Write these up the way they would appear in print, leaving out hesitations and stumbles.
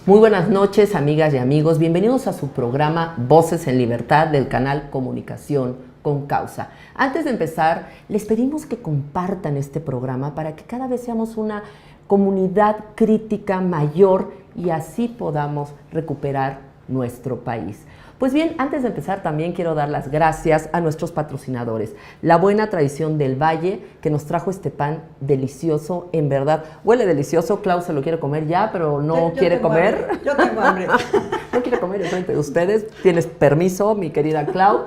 Muy buenas noches, amigas y amigos. Bienvenidos a su programa Voces en Libertad del canal Comunicación con Causa. Antes de empezar, les pedimos que compartan este programa para que cada vez seamos una comunidad crítica mayor y así podamos recuperar nuestro país. Pues bien, antes de empezar también quiero dar las gracias a nuestros patrocinadores. La Buena Tradición del Valle, que nos trajo este pan delicioso, en verdad. Huele delicioso, Clau se lo quiere comer ya, pero no quiere comer. Hambre. Yo tengo hambre. No quiere comer enfrente de ustedes. Tienes permiso, mi querida Clau.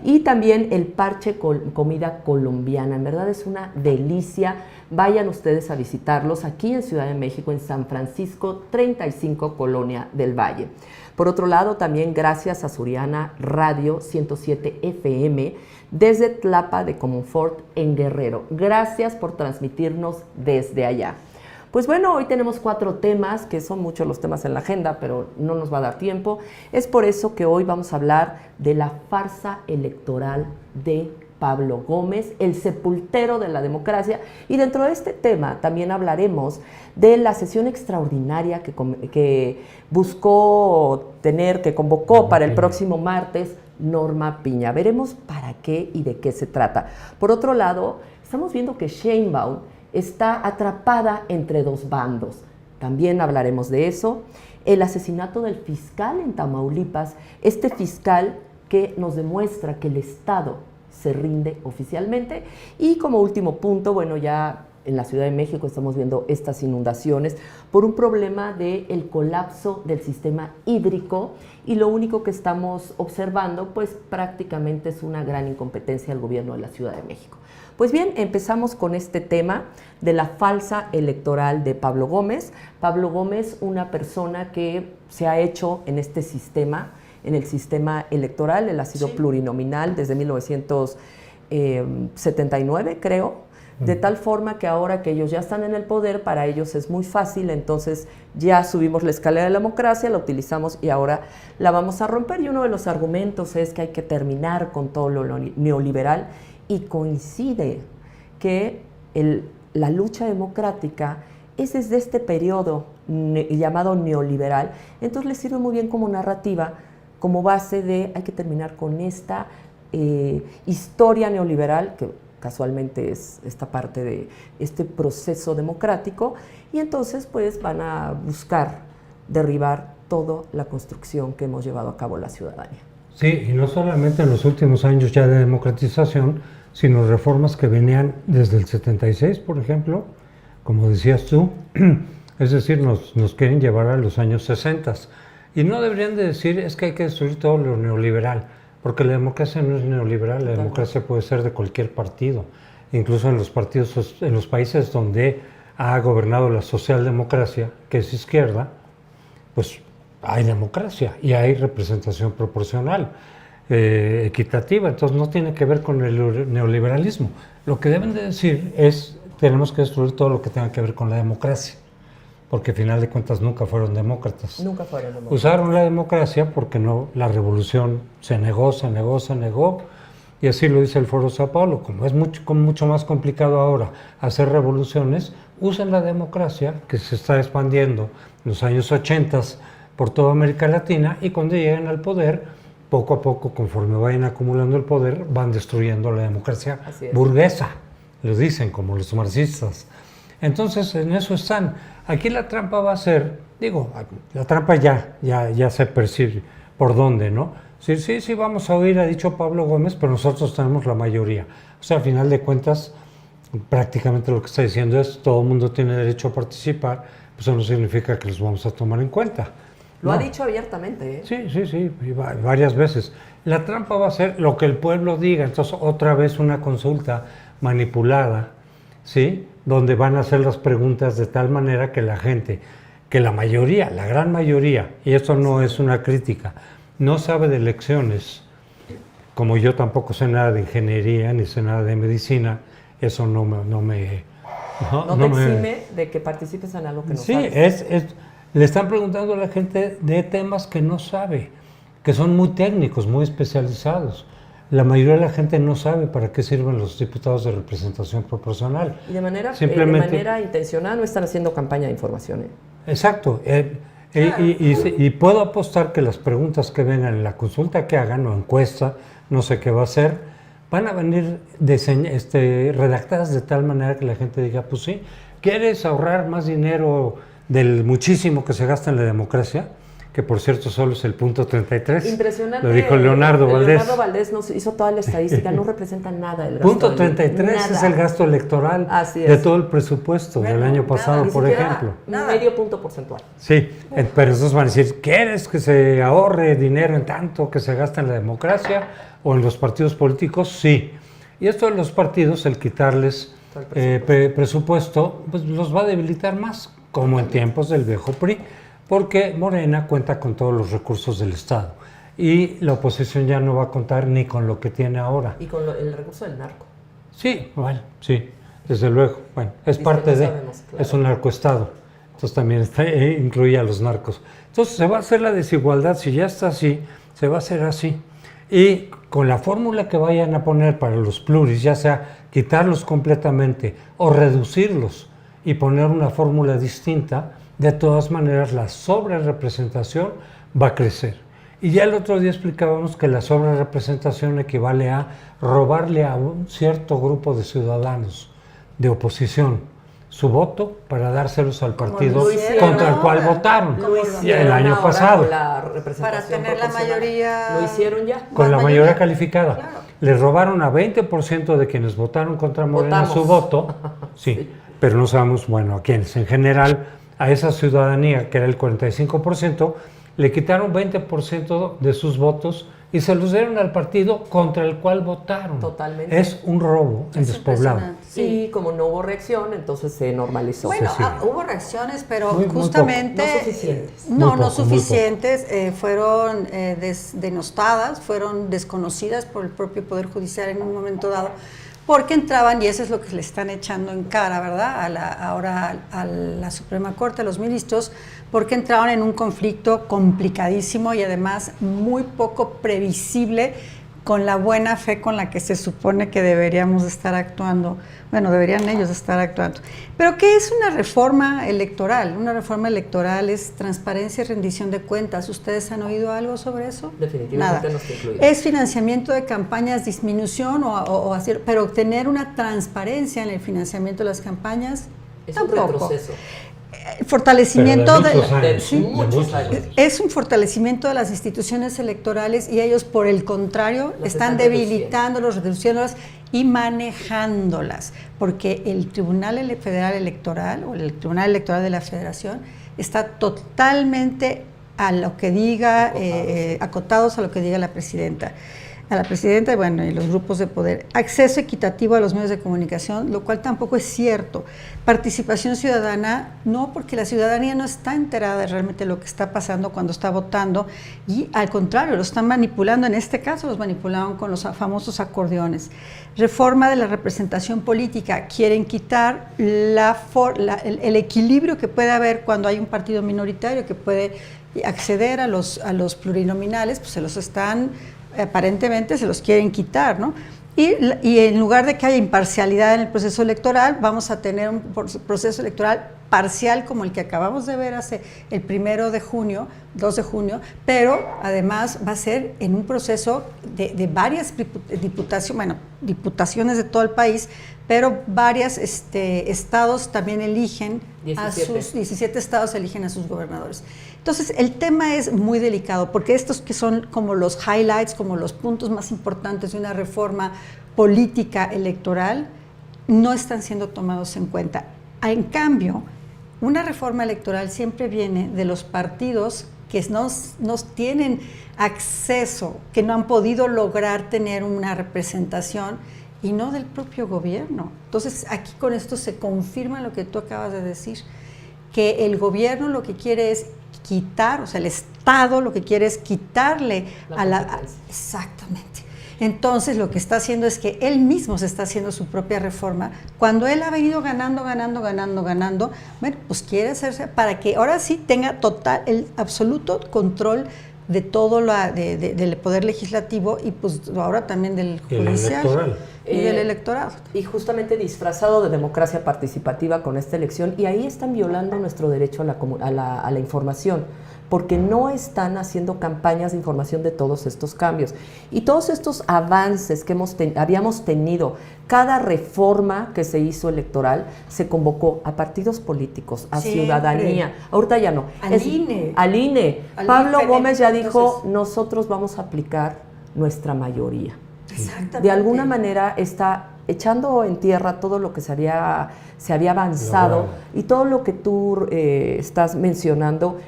Y también el parche comida colombiana. En verdad es una delicia. Vayan ustedes a visitarlos aquí en Ciudad de México, en San Francisco 35, Colonia del Valle. Por otro lado, también gracias a Suriana Radio 107 FM desde Tlapa de Comonfort en Guerrero. Gracias por transmitirnos desde allá. Pues bueno, hoy tenemos 4 temas, que son muchos los temas en la agenda, pero no nos va a dar tiempo. Es por eso que hoy vamos a hablar de la farsa electoral de Pablo Gómez, el sepultero de la democracia, y dentro de este tema también hablaremos de la sesión extraordinaria que buscó tener, que convocó para el próximo martes Norma Piña. Veremos para qué y de qué se trata. Por otro lado, estamos viendo que Sheinbaum está atrapada entre 2 bandos. También hablaremos de eso. El asesinato del fiscal en Tamaulipas, este fiscal que nos demuestra que el Estado se rinde oficialmente. Y como último punto, bueno, ya en la Ciudad de México estamos viendo estas inundaciones por un problema del colapso del sistema hídrico, y lo único que estamos observando pues prácticamente es una gran incompetencia del gobierno de la Ciudad de México. Pues bien, empezamos con este tema de la falsa electoral de Pablo Gómez. Pablo Gómez, una persona que se ha hecho en este sistema, en el sistema electoral. Él ha sido plurinominal desde 1979, creo, de tal forma que ahora que ellos ya están en el poder, para ellos es muy fácil, entonces ya subimos la escalera de la democracia, la utilizamos y ahora la vamos a romper. Y uno de los argumentos es que hay que terminar con todo lo neoliberal, y coincide que la lucha democrática es desde este periodo llamado neoliberal. Entonces les sirve muy bien como narrativa, como base de hay que terminar con esta historia neoliberal, que casualmente es esta parte de este proceso democrático, y entonces pues van a buscar derribar toda la construcción que hemos llevado a cabo la ciudadanía. Sí, y no solamente en los últimos años ya de democratización, sino reformas que venían desde el 76, por ejemplo, como decías tú, es decir, nos quieren llevar a los años 60. Y no deberían de decir, es que hay que destruir todo lo neoliberal, porque la democracia no es neoliberal, la democracia puede ser de cualquier partido. Incluso en los partidos, en los países donde ha gobernado la socialdemocracia, que es izquierda, pues hay democracia y hay representación proporcional, equitativa. Entonces no tiene que ver con el neoliberalismo. Lo que deben de decir es, tenemos que destruir todo lo que tenga que ver con la democracia, porque al final de cuentas nunca fueron demócratas. Nunca fueron demócratas. Usaron la democracia porque no, la revolución se negó, y así lo dice el Foro Sao Paulo. Como es mucho más complicado ahora hacer revoluciones, usen la democracia, que se está expandiendo en los años 80 por toda América Latina, y cuando lleguen al poder, poco a poco, conforme vayan acumulando el poder, van destruyendo la democracia burguesa, lo dicen como los marxistas. Entonces, en eso están. Aquí la trampa va a ser, la trampa ya se percibe por dónde, ¿no? Sí, vamos a oír, ha dicho Pablo Gómez, pero nosotros tenemos la mayoría. O sea, al final de cuentas, prácticamente lo que está diciendo es, todo el mundo tiene derecho a participar, pues eso no significa que los vamos a tomar en cuenta. Lo ha dicho abiertamente, ¿eh? Sí, varias veces. La trampa va a ser lo que el pueblo diga, entonces otra vez una consulta manipulada, ¿sí? Donde van a hacer las preguntas de tal manera que la gente, que la mayoría, la gran mayoría, y esto no es una crítica, no sabe de elecciones, como yo tampoco sé nada de ingeniería, ni sé nada de medicina, eso no me exime de que participes en algo que no sabes. Sí, le están preguntando a la gente de temas que no sabe, que son muy técnicos, muy especializados. La mayoría de la gente no sabe para qué sirven los diputados de representación proporcional. Y de manera intencional no están haciendo campaña de información, ¿eh? Exacto. Claro. Y puedo apostar que las preguntas que vengan en la consulta que hagan o encuesta, no sé qué va a ser, van a venir redactadas de tal manera que la gente diga, pues sí, ¿quieres ahorrar más dinero del muchísimo que se gasta en la democracia? Que por cierto solo es el punto 33. Impresionante. Lo dijo Leonardo Valdés. Leonardo Valdés nos hizo toda la estadística, no representa nada del gasto. Punto 33 nada. es el gasto electoral de todo el presupuesto del año pasado, por ejemplo. Medio punto porcentual. Sí, pero esos van a decir, ¿quieres que se ahorre dinero en tanto que se gasta en la democracia o en los partidos políticos? Sí. Y esto de los partidos, el quitarles presupuesto, pues los va a debilitar más, como en tiempos del viejo PRI. Porque Morena cuenta con todos los recursos del Estado y la oposición ya no va a contar ni con lo que tiene ahora. Y con el recurso del narco. Sí, bueno, sí, desde luego. Bueno, es parte de, sabemos, claro. Es un narcoestado, entonces también incluye a los narcos. Entonces se va a hacer la desigualdad, si ya está así, se va a hacer así. Y con la fórmula que vayan a poner para los pluris, ya sea quitarlos completamente o reducirlos y poner una fórmula distinta, de todas maneras la sobrerepresentación va a crecer. Y ya el otro día explicábamos que la sobrerepresentación equivale a robarle a un cierto grupo de ciudadanos de oposición su voto para dárselos al partido contra el cual votaron el año pasado. Para tener la mayoría. Lo hicieron ya. Con la mayoría calificada. Claro. Le robaron a 20% de quienes votaron contra Morena su voto. Sí, pero no sabemos, bueno, a quiénes. En general, a esa ciudadanía, que era el 45%, le quitaron 20% de sus votos y se los dieron al partido contra el cual votaron. Totalmente. Es un robo en despoblado. Sí, como no hubo reacción, entonces se normalizó. Bueno, hubo reacciones, pero justamente... No suficientes. No suficientes. Fueron denostadas, fueron desconocidas por el propio Poder Judicial en un momento dado. Porque entraban, y eso es lo que le están echando en cara, ¿verdad? Ahora a la Suprema Corte, a los ministros, porque entraban en un conflicto complicadísimo y además muy poco previsible con la buena fe con la que se supone que deberíamos estar actuando. Bueno, deberían ellos estar actuando. Pero ¿qué es una reforma electoral? Una reforma electoral es transparencia y rendición de cuentas. ¿Ustedes han oído algo sobre eso? Definitivamente nada. No está incluido. Es financiamiento de campañas, disminución o hacer, pero obtener una transparencia en el financiamiento de las campañas, es tampoco. Un retroceso. Fortalecimiento muchos años. Es un fortalecimiento de las instituciones electorales y ellos, por el contrario, están debilitándolos, reduciéndolas y manejándolas, porque el Tribunal Federal Electoral o el Tribunal Electoral de la Federación está totalmente a lo que diga, acotados a lo que diga la presidenta. A la presidenta, bueno, y los grupos de poder. Acceso equitativo a los medios de comunicación, lo cual tampoco es cierto. Participación ciudadana, no, porque la ciudadanía no está enterada de realmente lo que está pasando cuando está votando y al contrario, lo están manipulando. En este caso los manipularon con los famosos acordeones. Reforma de la representación política. Quieren quitar el equilibrio que puede haber cuando hay un partido minoritario que puede acceder a los plurinominales, pues se los están... aparentemente se los quieren quitar, ¿no? Y en lugar de que haya imparcialidad en el proceso electoral, vamos a tener un proceso electoral parcial como el que acabamos de ver hace el 2 de junio, pero además va a ser en un proceso de varias diputaciones de todo el país, pero varios estados también eligen 17 estados eligen a sus gobernadores. Entonces, el tema es muy delicado, porque estos que son como los highlights, como los puntos más importantes de una reforma política electoral, no están siendo tomados en cuenta. En cambio, una reforma electoral siempre viene de los partidos que no tienen acceso, que no han podido lograr tener una representación, y no del propio gobierno. Entonces, aquí con esto se confirma lo que tú acabas de decir, que el gobierno lo que quiere es quitar, o sea, el Estado lo que quiere es quitarle exactamente. Entonces, lo que está haciendo es que él mismo se está haciendo su propia reforma, cuando él ha venido ganando, bueno, pues quiere hacerse para que ahora sí tenga el absoluto control de todo del poder legislativo y pues ahora también del judicial y del electorado. Y justamente disfrazado de democracia participativa con esta elección, y ahí están violando nuestro derecho a la información, porque no están haciendo campañas de información de todos estos cambios. Y todos estos avances que habíamos tenido, cada reforma que se hizo electoral, se convocó a partidos políticos, a ciudadanía. Ahorita ya no. Al INE. Al INE. Pablo Gómez ya dijo, nosotros vamos a aplicar nuestra mayoría. Exactamente. De alguna manera está echando en tierra todo lo que se había avanzado, y todo lo que tú estás mencionando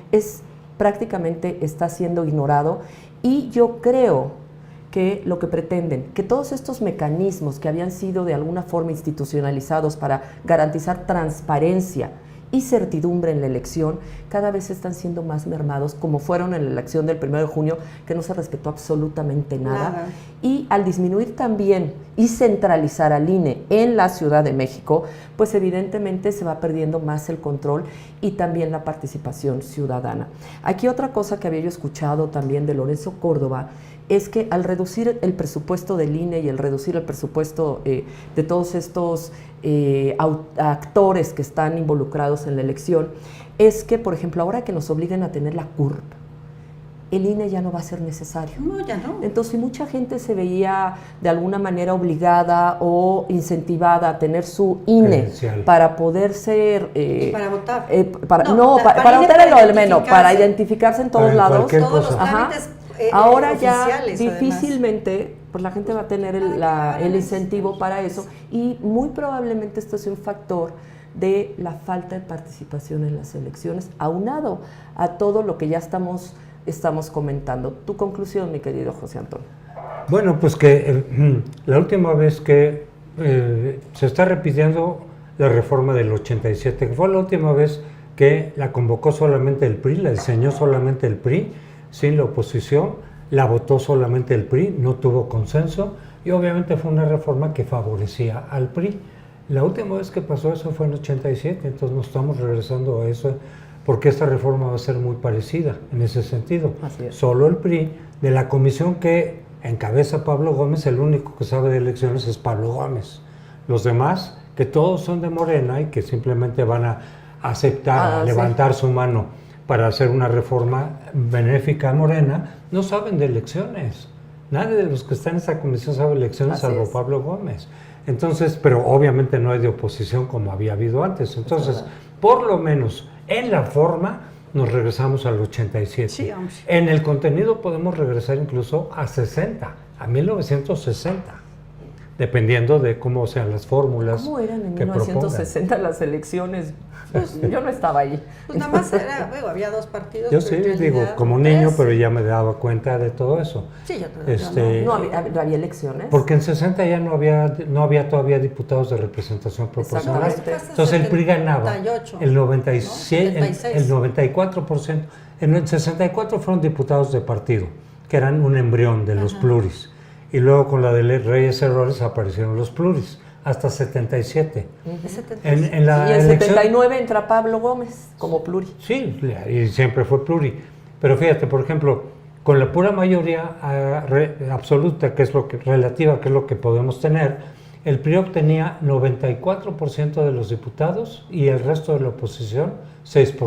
prácticamente está siendo ignorado, y yo creo que lo que pretenden, que todos estos mecanismos que habían sido de alguna forma institucionalizados para garantizar transparencia y certidumbre en la elección, cada vez están siendo más mermados, como fueron en la elección del 1 de junio, que no se respetó absolutamente nada. Y al disminuir también y centralizar al INE en la Ciudad de México, pues evidentemente se va perdiendo más el control y también la participación ciudadana. Aquí otra cosa que había yo escuchado también de Lorenzo Córdoba, es que al reducir el presupuesto del INE y al reducir el presupuesto de todos estos actores que están involucrados en la elección, es que, por ejemplo, ahora que nos obliguen a tener la CURP, el INE ya no va a ser necesario. No, ya no. Entonces, mucha gente se veía de alguna manera obligada o incentivada a tener su INE para poder ser... para votar. Para votar es lo del menos, para identificarse en todos lados. Todos los trámites ahora ya difícilmente pues la gente va a tener el incentivo para eso, y muy probablemente esto es un factor de la falta de participación en las elecciones, aunado a todo lo que ya estamos comentando. Tu conclusión, mi querido José Antonio. Bueno, pues que la última vez que se está repitiendo la reforma del 87, que fue la última vez que la convocó solamente el PRI, la diseñó solamente el PRI, sin la oposición, la votó solamente el PRI, no tuvo consenso, y obviamente fue una reforma que favorecía al PRI. La última vez que pasó eso fue en 87, entonces nos estamos regresando a eso, porque esta reforma va a ser muy parecida en ese sentido. Solo el PRI, de la comisión que encabeza Pablo Gómez, el único que sabe de elecciones es Pablo Gómez. Los demás, que todos son de Morena y que simplemente van a aceptar, levantar su mano para hacer una reforma benéfica a Morena, no saben de elecciones. Nadie de los que están en esa comisión sabe de elecciones, salvo Pablo Gómez. Entonces, pero obviamente no hay de oposición como había habido antes. Entonces, por lo menos en la forma nos regresamos al 87. Sí, en el contenido podemos regresar incluso a 60, a 1960. Dependiendo de cómo sean las fórmulas. ¿Cómo eran en 1960 las elecciones? Pues, yo no estaba ahí. Pues nada más había dos partidos. Yo sí, digo, como niño, pero ya me daba cuenta de todo eso. Sí, ¿No había elecciones? Porque en 60 ya no había todavía diputados de representación proporcional. Entonces el PRI ganaba el 96, el 94%. En el 64 fueron diputados de partido, que eran un embrión de los pluris. Y luego con la de Reyes Errores aparecieron los pluris, hasta 77. Y en 79 entra Pablo Gómez como pluri. Sí, y siempre fue pluri. Pero fíjate, por ejemplo, con la pura mayoría absoluta, que es lo que relativa, que es lo que podemos tener, el PRI obtenía 94% de los diputados y el resto de la oposición 6%.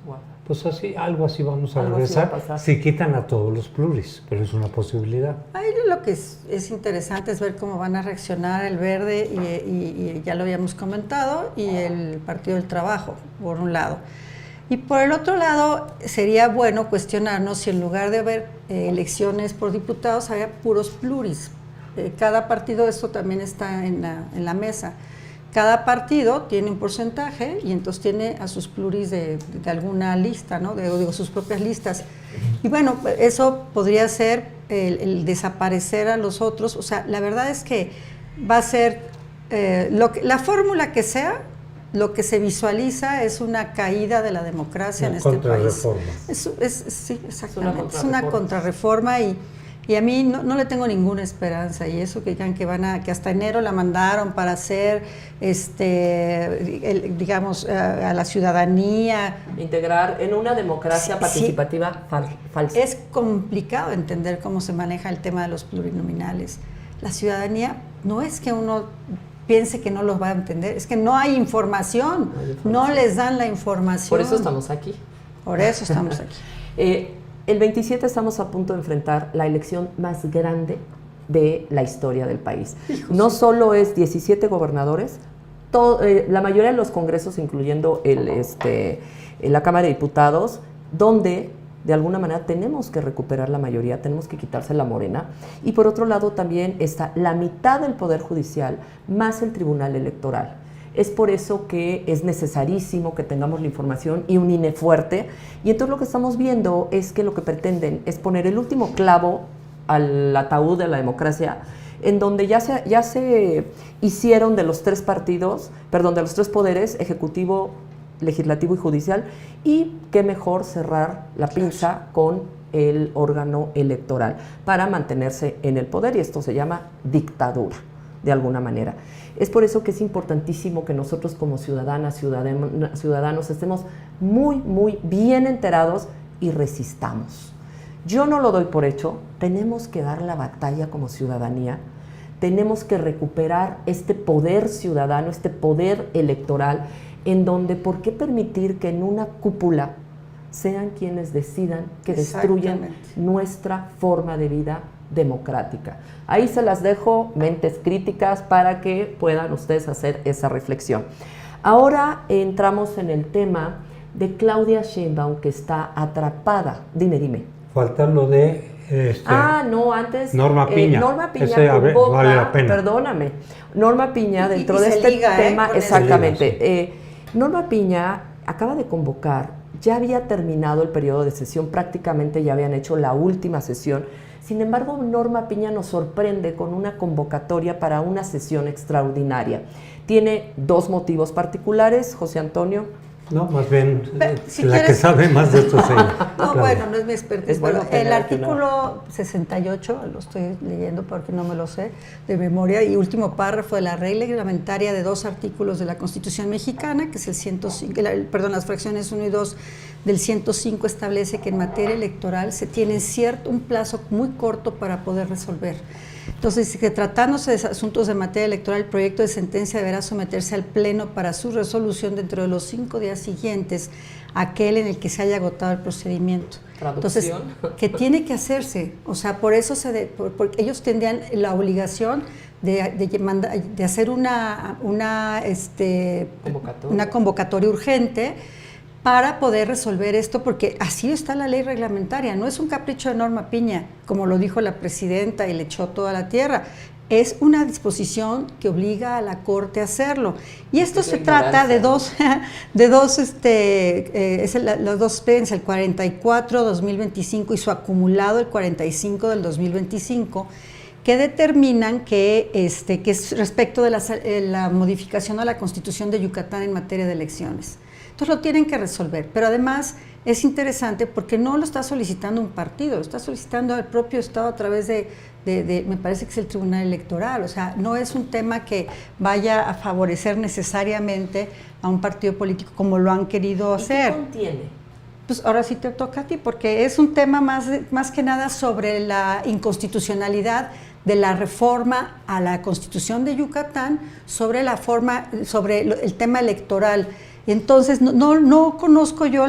Wow. Pues así, algo así vamos a regresar si quitan a todos los pluris, pero es una posibilidad. Ahí lo que es interesante es ver cómo van a reaccionar el Verde y ya lo habíamos comentado, y el Partido del Trabajo, por un lado. Y por el otro lado, sería bueno cuestionarnos si en lugar de haber elecciones por diputados, había puros pluris. Cada partido, esto también está en la mesa. Cada partido tiene un porcentaje y entonces tiene a sus pluris de alguna lista, ¿no? Digo, sus propias listas. Y bueno, eso podría ser el desaparecer a los otros. O sea, la verdad es que va a ser, la fórmula que sea, lo que se visualiza es una caída de la democracia en este país. Sí, exactamente. Es una contrarreforma y Y a mí no le tengo ninguna esperanza, y eso que digan que hasta enero la mandaron para hacer, digamos, a la ciudadanía. Integrar en una democracia participativa falsa. Es complicado entender cómo se maneja el tema de los plurinominales. La ciudadanía no es que uno piense que no los va a entender, es que no hay información, no les dan la información. Por eso estamos aquí. Por eso estamos aquí. El 27 estamos a punto de enfrentar la elección más grande de la historia del país. No solo es 17 gobernadores, la mayoría de los congresos, incluyendo la Cámara de Diputados, donde de alguna manera tenemos que recuperar la mayoría, tenemos que quitarse la Morena. Y por otro lado también está la mitad del Poder Judicial más el Tribunal Electoral. Es por eso que es necesarísimo que tengamos la información y un INE fuerte. Y entonces lo que estamos viendo es que lo que pretenden es poner el último clavo al ataúd de la democracia, en donde ya se hicieron de los tres poderes, ejecutivo, legislativo y judicial, y qué mejor cerrar la pinza con el órgano electoral para mantenerse en el poder, y esto se llama dictadura, de alguna manera. Es por eso que es importantísimo que nosotros como ciudadanos estemos muy, muy bien enterados y resistamos. Yo no lo doy por hecho, tenemos que dar la batalla como ciudadanía, tenemos que recuperar este poder ciudadano, este poder electoral, en donde, ¿por qué permitir que en una cúpula sean quienes decidan que destruyan nuestra forma de vida democrática? Ahí se las dejo, mentes críticas, para que puedan ustedes hacer esa reflexión. Ahora entramos en el tema de Claudia Sheinbaum, que está atrapada. Dime. Falta lo de... antes... Norma Piña. Norma Piña convoca, vale la pena. Perdóname. Norma Piña, dentro de este tema, exactamente. Norma Piña acaba de convocar, ya había terminado el periodo de sesión, prácticamente ya habían hecho la última sesión. Sin embargo, Norma Piña nos sorprende con una convocatoria para una sesión extraordinaria. Tiene dos motivos particulares, José Antonio. No, más bien que sabe más de esto es ella. No, bueno, no es mi expertise. Bueno, el artículo 68, lo estoy leyendo porque no me lo sé de memoria, y último párrafo de la regla reglamentaria de dos artículos de la Constitución mexicana, que es el 105, las fracciones 1 y 2 del 105, establece que en materia electoral se tiene un plazo muy corto para poder resolver. Entonces, que tratándose de asuntos de materia electoral, el proyecto de sentencia deberá someterse al Pleno para su resolución dentro de los 5 días siguientes a aquel en el que se haya agotado el procedimiento. Entonces, ¿qué tiene que hacerse? O sea, por eso porque ellos tendrían la obligación de hacer una convocatoria urgente para poder resolver esto, porque así está la ley reglamentaria, no es un capricho de Norma Piña, como lo dijo la presidenta y le echó toda la tierra, es una disposición que obliga a la Corte a hacerlo. Y esto se trata de dos los dos expedientes, el 44-2025 y su acumulado, el 45 del 2025, que determinan que es respecto de la modificación a la Constitución de Yucatán en materia de elecciones. Entonces lo tienen que resolver, pero además es interesante porque no lo está solicitando un partido, lo está solicitando el propio Estado a través de me parece que es el Tribunal Electoral. O sea, no es un tema que vaya a favorecer necesariamente a un partido político como lo han querido hacer. ¿Qué contiene? Pues ahora sí te toca a ti, porque es un tema más que nada sobre la inconstitucionalidad de la reforma a la Constitución de Yucatán sobre el tema electoral. Y entonces no conozco yo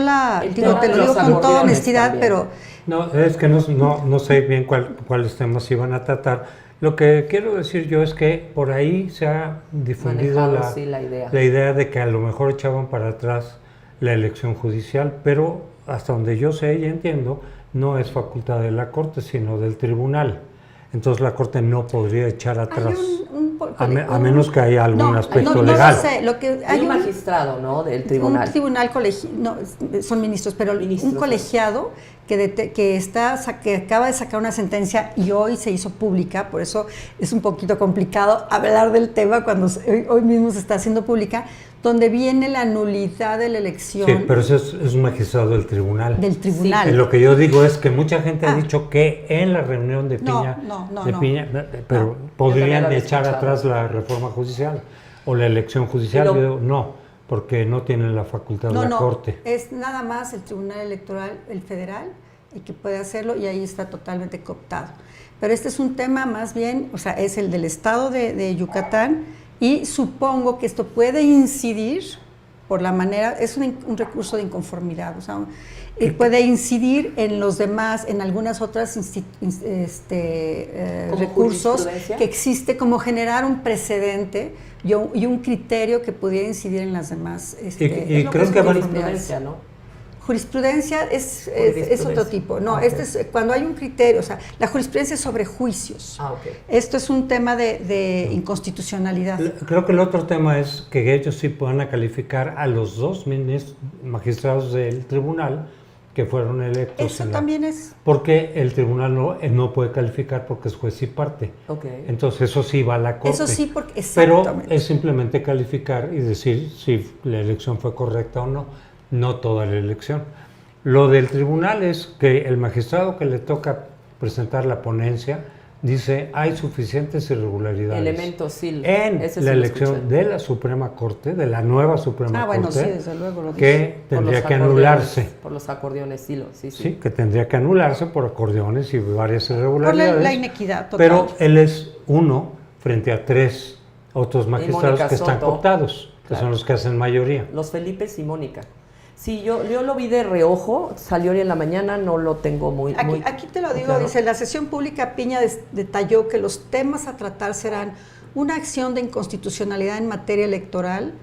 te lo digo con toda honestidad, también. Pero... No, es que no sé bien cuáles temas iban a tratar. Lo que quiero decir yo es que por ahí se ha difundido la idea de que a lo mejor echaban para atrás la elección judicial, pero hasta donde yo sé y entiendo, no es facultad de la Corte, sino del Tribunal. Entonces la Corte no podría echar atrás, a menos que haya algún aspecto legal. No sé, hay un magistrado, ¿no?, del tribunal. Un tribunal son ministros, pero un colegiado que acaba de sacar una sentencia y hoy se hizo pública, por eso es un poquito complicado hablar del tema cuando hoy mismo se está haciendo pública, donde viene la nulidad de la elección. Sí, pero eso es un magistrado del tribunal. Del tribunal. Lo que yo digo es que mucha gente ha dicho que en la reunión de Piña, pero podrían echar atrás la reforma judicial o la elección judicial. Yo digo, no, porque no tienen la facultad de la Corte. Es nada más el Tribunal Electoral, el federal, el que puede hacerlo y ahí está totalmente cooptado. Pero este es un tema más bien, o sea, es el del estado de Yucatán. Y supongo que esto puede incidir por la manera, es un recurso de inconformidad, o sea, puede incidir en los demás, en algunas otras recursos que existe, como generar un precedente y un criterio que pudiera incidir en las demás. Y creo que jurisprudencia, ¿no? Jurisprudencia es otro tipo. No, este es cuando hay un criterio, o sea, la jurisprudencia es sobre juicios. Esto es un tema de inconstitucionalidad. Creo que el otro tema es que ellos sí puedan calificar a los dos magistrados del tribunal que fueron electos. Eso también es. Porque el tribunal no puede calificar porque es juez y parte. Entonces eso sí va a la Corte. Eso sí, porque exactamente. Pero es simplemente calificar y decir si la elección fue correcta o no toda la elección. Lo del tribunal es que el magistrado que le toca presentar la ponencia dice hay suficientes irregularidades elementos, sí, en la elección de la Suprema Corte, de la nueva Suprema Corte, sí, desde luego lo que tendría que anularse. Por los acordeones, sí, que tendría que anularse por acordeones y varias irregularidades. Por la inequidad total. Pero él es uno frente a 3 otros magistrados que están cooptados, que son los que hacen mayoría. Los Felipes y Mónica. Sí, yo lo vi de reojo, salió hoy en la mañana, no lo tengo muy aquí te lo digo, claro. Dice, la sesión pública Piña detalló que los temas a tratar serán una acción de inconstitucionalidad en materia electoral,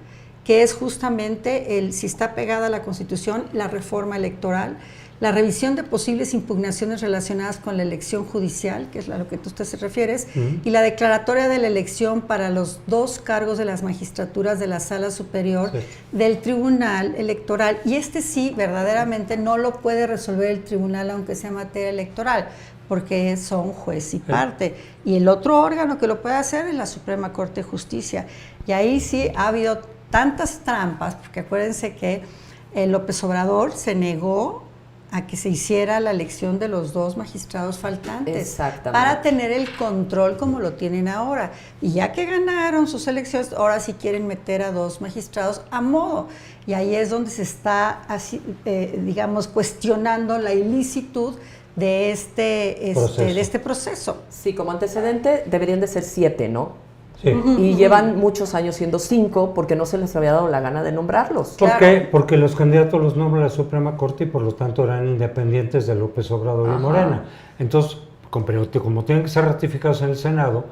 que es justamente si está pegada a la Constitución, la reforma electoral, la revisión de posibles impugnaciones relacionadas con la elección judicial, que es a lo que tú te refieres, y la declaratoria de la elección para los 2 cargos de las magistraturas de la Sala Superior del Tribunal Electoral. Y sí, verdaderamente no lo puede resolver el tribunal, aunque sea materia electoral, porque son juez y parte. Y el otro órgano que lo puede hacer es la Suprema Corte de Justicia. Y ahí sí ha habido tantas trampas, porque acuérdense que López Obrador se negó a que se hiciera la elección de los 2 magistrados faltantes para tener el control como lo tienen ahora. Y ya que ganaron sus elecciones, ahora sí quieren meter a 2 magistrados a modo. Y ahí es donde se está, digamos, cuestionando la ilicitud de este proceso. Sí, como antecedente deberían de ser 7, ¿no? Sí. Y llevan muchos años siendo 5 porque no se les había dado la gana de nombrarlos. ¿Por qué? Porque los candidatos los nombra la Suprema Corte y por lo tanto eran independientes de López Obrador y Morena. Entonces, como tienen que ser ratificados en el Senado,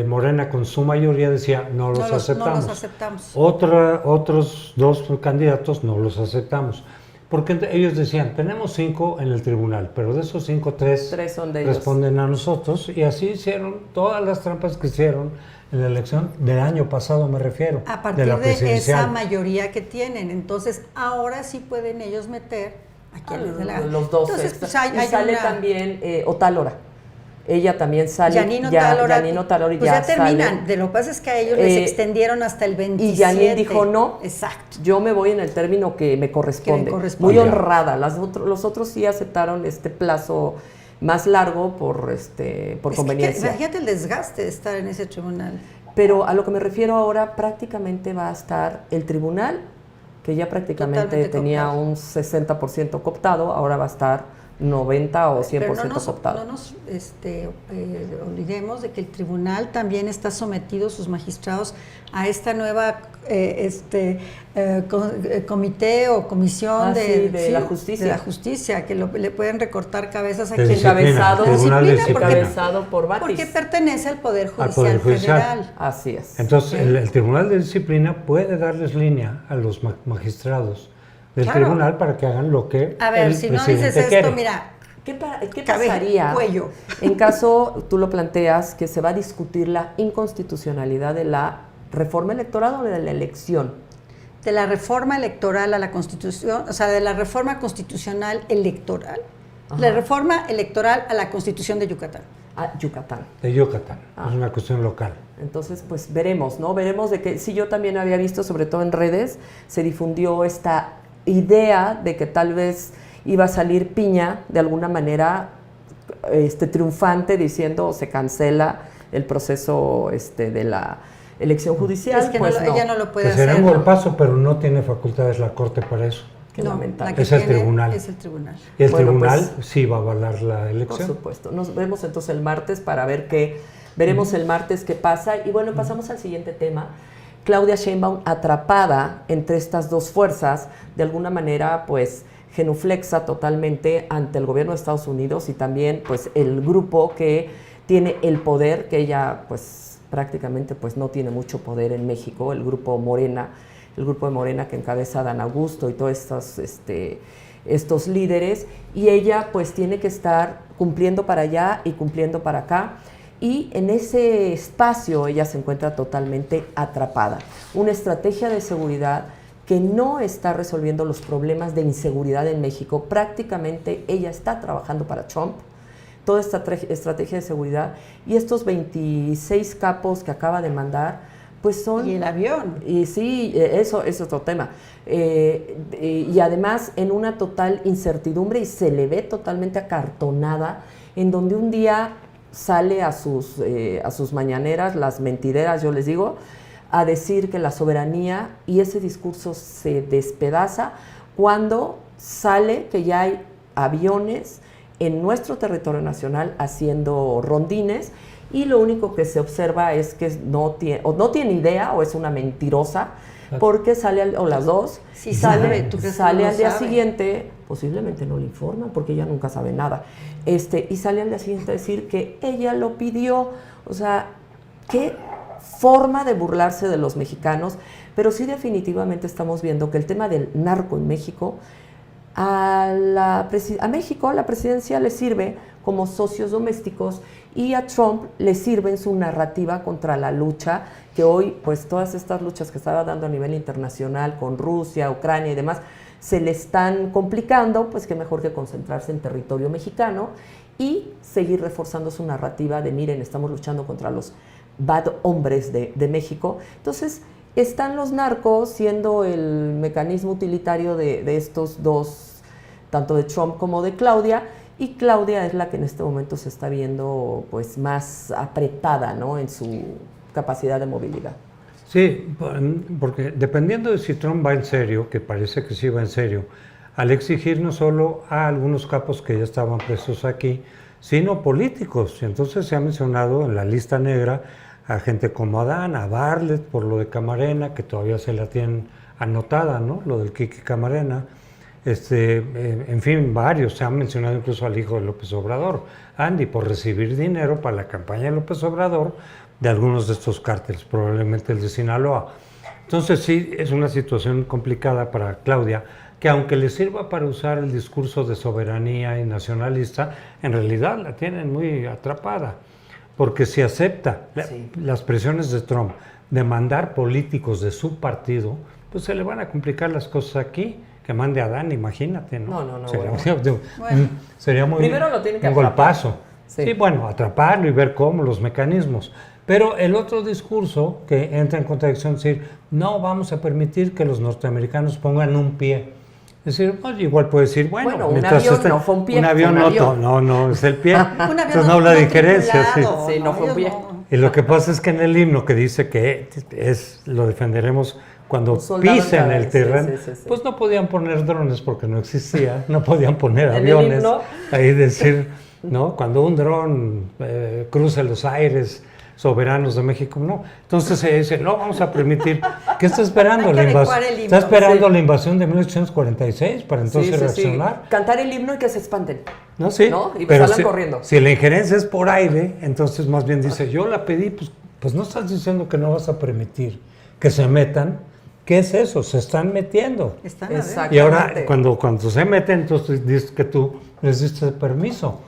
Morena con su mayoría decía no los aceptamos. Otros 2 candidatos no los aceptamos. Porque ellos decían, tenemos 5 en el tribunal, pero de esos 5, 3 son de responden a nosotros. Y así hicieron todas las trampas que hicieron en la elección del año pasado, me refiero. A partir de esa mayoría que tienen. Entonces, ahora sí pueden ellos meter a quien les dé la gana. Los 2. Entonces, y sale también Otálora. Ella también sale. Janine Otálora pues ya terminan. Sale. Lo que pasa es que a ellos les extendieron hasta el 27. Y Janine dijo no. Exacto. Yo me voy en el término que me corresponde. Muy honrada. Los otros sí aceptaron este plazo más largo por conveniencia. Imagínate el desgaste de estar en ese tribunal. Pero a lo que me refiero ahora, prácticamente va a estar el tribunal, que ya prácticamente totalmente tenía cooptado. Un 60% cooptado, ahora va a estar 90 o 100% cooptado. No nos olvidemos de que el tribunal también está sometido, sus magistrados, a esta nueva comité o comisión de la justicia. De la justicia, que le pueden recortar cabezas a quien encabezado por Batis. Porque pertenece al Poder Judicial Federal. Así es. Entonces, el Tribunal de Disciplina puede darles línea a los magistrados del tribunal para que hagan lo que si no dices esto, quiere. Mira, ¿qué pasaría en caso, tú lo planteas, que se va a discutir la inconstitucionalidad de la reforma electoral o de la elección? De la reforma electoral a la Constitución, o sea, de la reforma constitucional electoral, La reforma electoral a la Constitución de Yucatán. A Yucatán. De Yucatán, es una cuestión local. Entonces, pues veremos, ¿no? Veremos de que, sí, yo también había visto, sobre todo en redes, se difundió esta idea de que tal vez iba a salir Piña de alguna manera triunfante, diciendo se cancela el proceso de la elección judicial. Es que pues ella no lo puede que hacer. será un golpazo, pero no tiene facultades la Corte para eso. Qué No, lamentable. la que Es el tiene tribunal. Es el tribunal. Y el Bueno, tribunal pues, sí va a avalar la Por elección. supuesto. Nos vemos entonces el martes para ver qué, veremos el martes qué pasa. Y bueno, pasamos al siguiente tema. Claudia Sheinbaum, atrapada entre estas dos fuerzas, de alguna manera, pues, genuflexa totalmente ante el gobierno de Estados Unidos y también, pues, el grupo que tiene el poder, que ella, pues, prácticamente, pues, no tiene mucho poder en México, el grupo Morena, el grupo de Morena que encabeza Adán Augusto y todos estos líderes, y ella, pues, tiene que estar cumpliendo para allá y cumpliendo para acá. Y en ese espacio ella se encuentra totalmente atrapada. Una estrategia de seguridad que no está resolviendo los problemas de inseguridad en México. Prácticamente ella está trabajando para Trump, toda esta estrategia de seguridad. Y estos 26 capos que acaba de mandar, pues son... Y el avión. Y sí, eso es otro tema. Y además en una total incertidumbre, y se le ve totalmente acartonada, en donde un día sale a sus mañaneras, las mentideras, yo les digo, a decir que la soberanía, y ese discurso se despedaza cuando sale que ya hay aviones en nuestro territorio nacional haciendo rondines, y lo único que se observa es que no tiene idea o es una mentirosa, porque sale, o las dos, Sí, sale, ¿tú crees que sale no al día sabe? siguiente, posiblemente no le informan porque ella nunca sabe nada, y sale al día siguiente a decir que ella lo pidió. O sea, qué forma de burlarse de los mexicanos. Pero sí, definitivamente estamos viendo que el tema del narco en México, a México, a la presidencia le sirve como socios domésticos, y a Trump le sirve en su narrativa contra la lucha, que hoy, pues todas estas luchas que estaba dando a nivel internacional con Rusia, Ucrania y demás, se le están complicando, pues qué mejor que concentrarse en territorio mexicano y seguir reforzando su narrativa de, miren, estamos luchando contra los bad hombres de México. Entonces, están los narcos siendo el mecanismo utilitario de estos dos, tanto de Trump como de Claudia, y Claudia es la que en este momento se está viendo, pues, más apretada, ¿no?, en su capacidad de movilidad. Sí, porque dependiendo de si Trump va en serio, que parece que sí va en serio, al exigir no solo a algunos capos que ya estaban presos aquí, sino políticos. Y entonces se ha mencionado en la lista negra a gente como Adán, a Bartlett por lo de Camarena, que todavía se la tienen anotada, ¿no?, lo del Kiki Camarena. En fin, varios. Se han mencionado incluso al hijo de López Obrador, Andy, por recibir dinero para la campaña de López Obrador de algunos de estos cárteles, probablemente el de Sinaloa. Entonces sí, es una situación complicada para Claudia, que aunque le sirva para usar el discurso de soberanía y nacionalista, en realidad la tienen muy atrapada, porque si acepta las presiones de Trump de mandar políticos de su partido, pues se le van a complicar las cosas aquí. Que mande a Adán, imagínate, ¿no? No, Sería muy primero lo tiene que un golpazo. Sí, bueno, atraparlo y ver cómo, los mecanismos. Pero el otro discurso que entra en contradicción es decir, no vamos a permitir que los norteamericanos pongan un pie. Es decir, pues, igual puede decir, bueno, un avión no fue un pie. Un avión no es el pie. Entonces no habla de injerencia. Sí, no fue un pie. Y lo que pasa es que en el himno que dice que lo defenderemos cuando pisen el terreno, pues no podían poner drones porque no existía, no podían poner aviones. Ahí decir, ¿no? Cuando un dron cruce los aires soberanos de México, no. Entonces se dice, no vamos a permitir. ¿Qué está esperando la invasión? ¿Está esperando la invasión de 1846 para entonces reaccionar? Cantar el himno y que se espanten. No, sí. ¿No? Y pero salgan corriendo. Si la injerencia es por aire, entonces más bien dice, yo la pedí, pues no estás diciendo que no vas a permitir que se metan. ¿Qué es eso? Se están metiendo. Y ahora, cuando se meten, entonces dices que tú les diste permiso.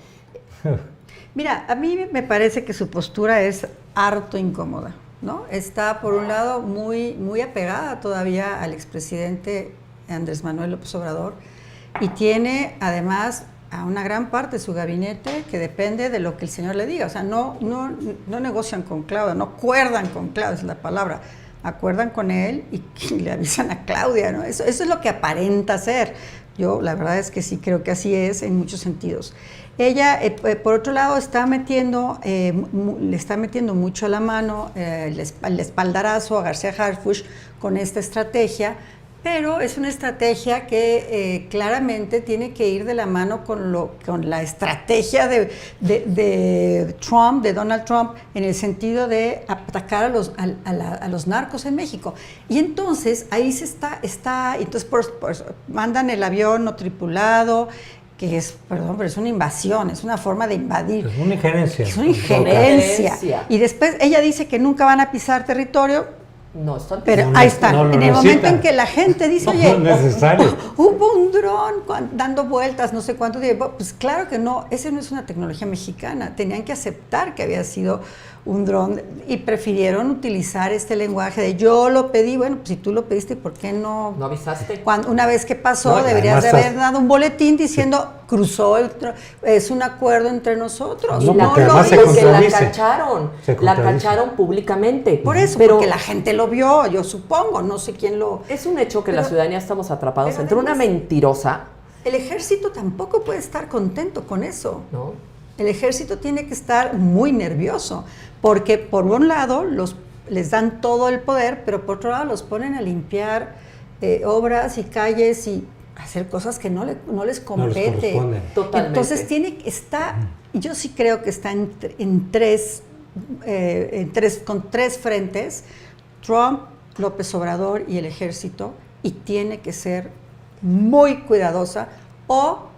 Mira, a mí me parece que su postura es harto incómoda, ¿no? Está, por un lado, muy, muy apegada todavía al expresidente Andrés Manuel López Obrador, y tiene, además, a una gran parte de su gabinete que depende de lo que el señor le diga. O sea, no negocian con Claudia, no acuerdan con Claudia, es la palabra. Acuerdan con él y le avisan a Claudia, ¿no? Eso es lo que aparenta ser. Yo la verdad es que sí creo que así es en muchos sentidos. Ella, por otro lado, le está metiendo mucho la mano, el espaldarazo a García Harfuch con esta estrategia, pero es una estrategia que claramente tiene que ir de la mano con la estrategia de Trump, de Donald Trump, en el sentido de atacar a los narcos en México. Y entonces ahí entonces mandan el avión no tripulado, que es, perdón, pero es una invasión, es una forma de invadir. Es una injerencia. Es una injerencia. Y después ella dice que nunca van a pisar territorio. No, están pero no, ahí está, no en el momento en que la gente dice, oye, no es necesario. Hubo un dron dando vueltas, no sé cuánto tiempo, pues claro que no, esa no es una tecnología mexicana, tenían que aceptar que había sido un dron y prefirieron utilizar este lenguaje de yo lo pedí. Bueno, pues si tú lo pediste, ¿por qué no? ¿No avisaste? Una vez que pasó, No, deberías de haber estás... dado un boletín diciendo, cruzó, es un acuerdo entre nosotros. No, Y porque no, además se porque la contradice. la cacharon públicamente. Por eso, pero porque la gente lo vio, yo supongo, no sé quién lo... es un hecho que la ciudadanía estamos atrapados pero entre una además, mentirosa. El ejército tampoco puede estar contento con eso. ¿No? El ejército tiene que estar muy nervioso, porque por un lado les dan todo el poder, pero por otro lado los ponen a limpiar obras y calles y hacer cosas que no les compete. Totalmente. Entonces yo sí creo que está con tres frentes, Trump, López Obrador y el ejército, y tiene que ser muy cuidadosa o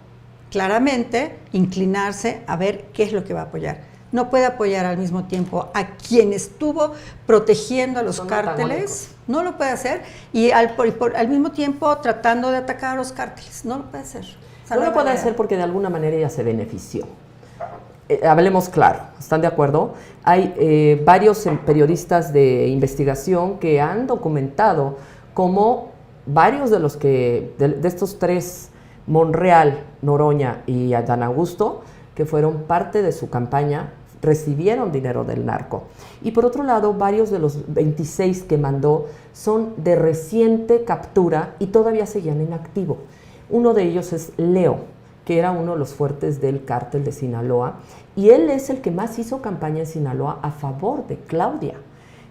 claramente inclinarse a ver qué es lo que va a apoyar. No puede apoyar al mismo tiempo a quien estuvo protegiendo a los cárteles, no lo puede hacer, y al mismo tiempo tratando de atacar a los cárteles, no lo puede hacer. No lo puede hacer porque de alguna manera ella se benefició. Hablemos claro, ¿están de acuerdo? Hay varios periodistas de investigación que han documentado cómo varios de de estos tres, Monreal, Noroña y Adán Augusto, que fueron parte de su campaña, recibieron dinero del narco. Y por otro lado, varios de los 26 que mandó son de reciente captura y todavía seguían en activo. Uno de ellos es Leo, que era uno de los fuertes del cártel de Sinaloa, y él es el que más hizo campaña en Sinaloa a favor de Claudia.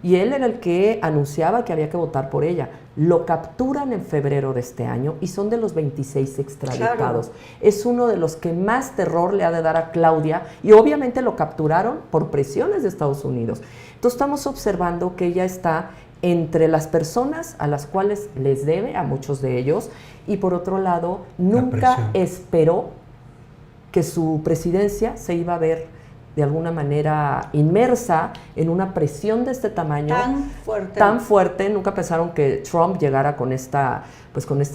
Y él era el que anunciaba que había que votar por ella. Lo capturan en febrero de este año y son de los 26 extraditados. Claro. Es uno de los que más terror le ha de dar a Claudia y obviamente lo capturaron por presiones de Estados Unidos. Entonces estamos observando que ella está entre las personas a las cuales les debe, a muchos de ellos, y por otro lado, nunca esperó que su presidencia se iba a ver de alguna manera inmersa en una presión de este tamaño tan fuerte. Nunca pensaron que Trump llegara con esta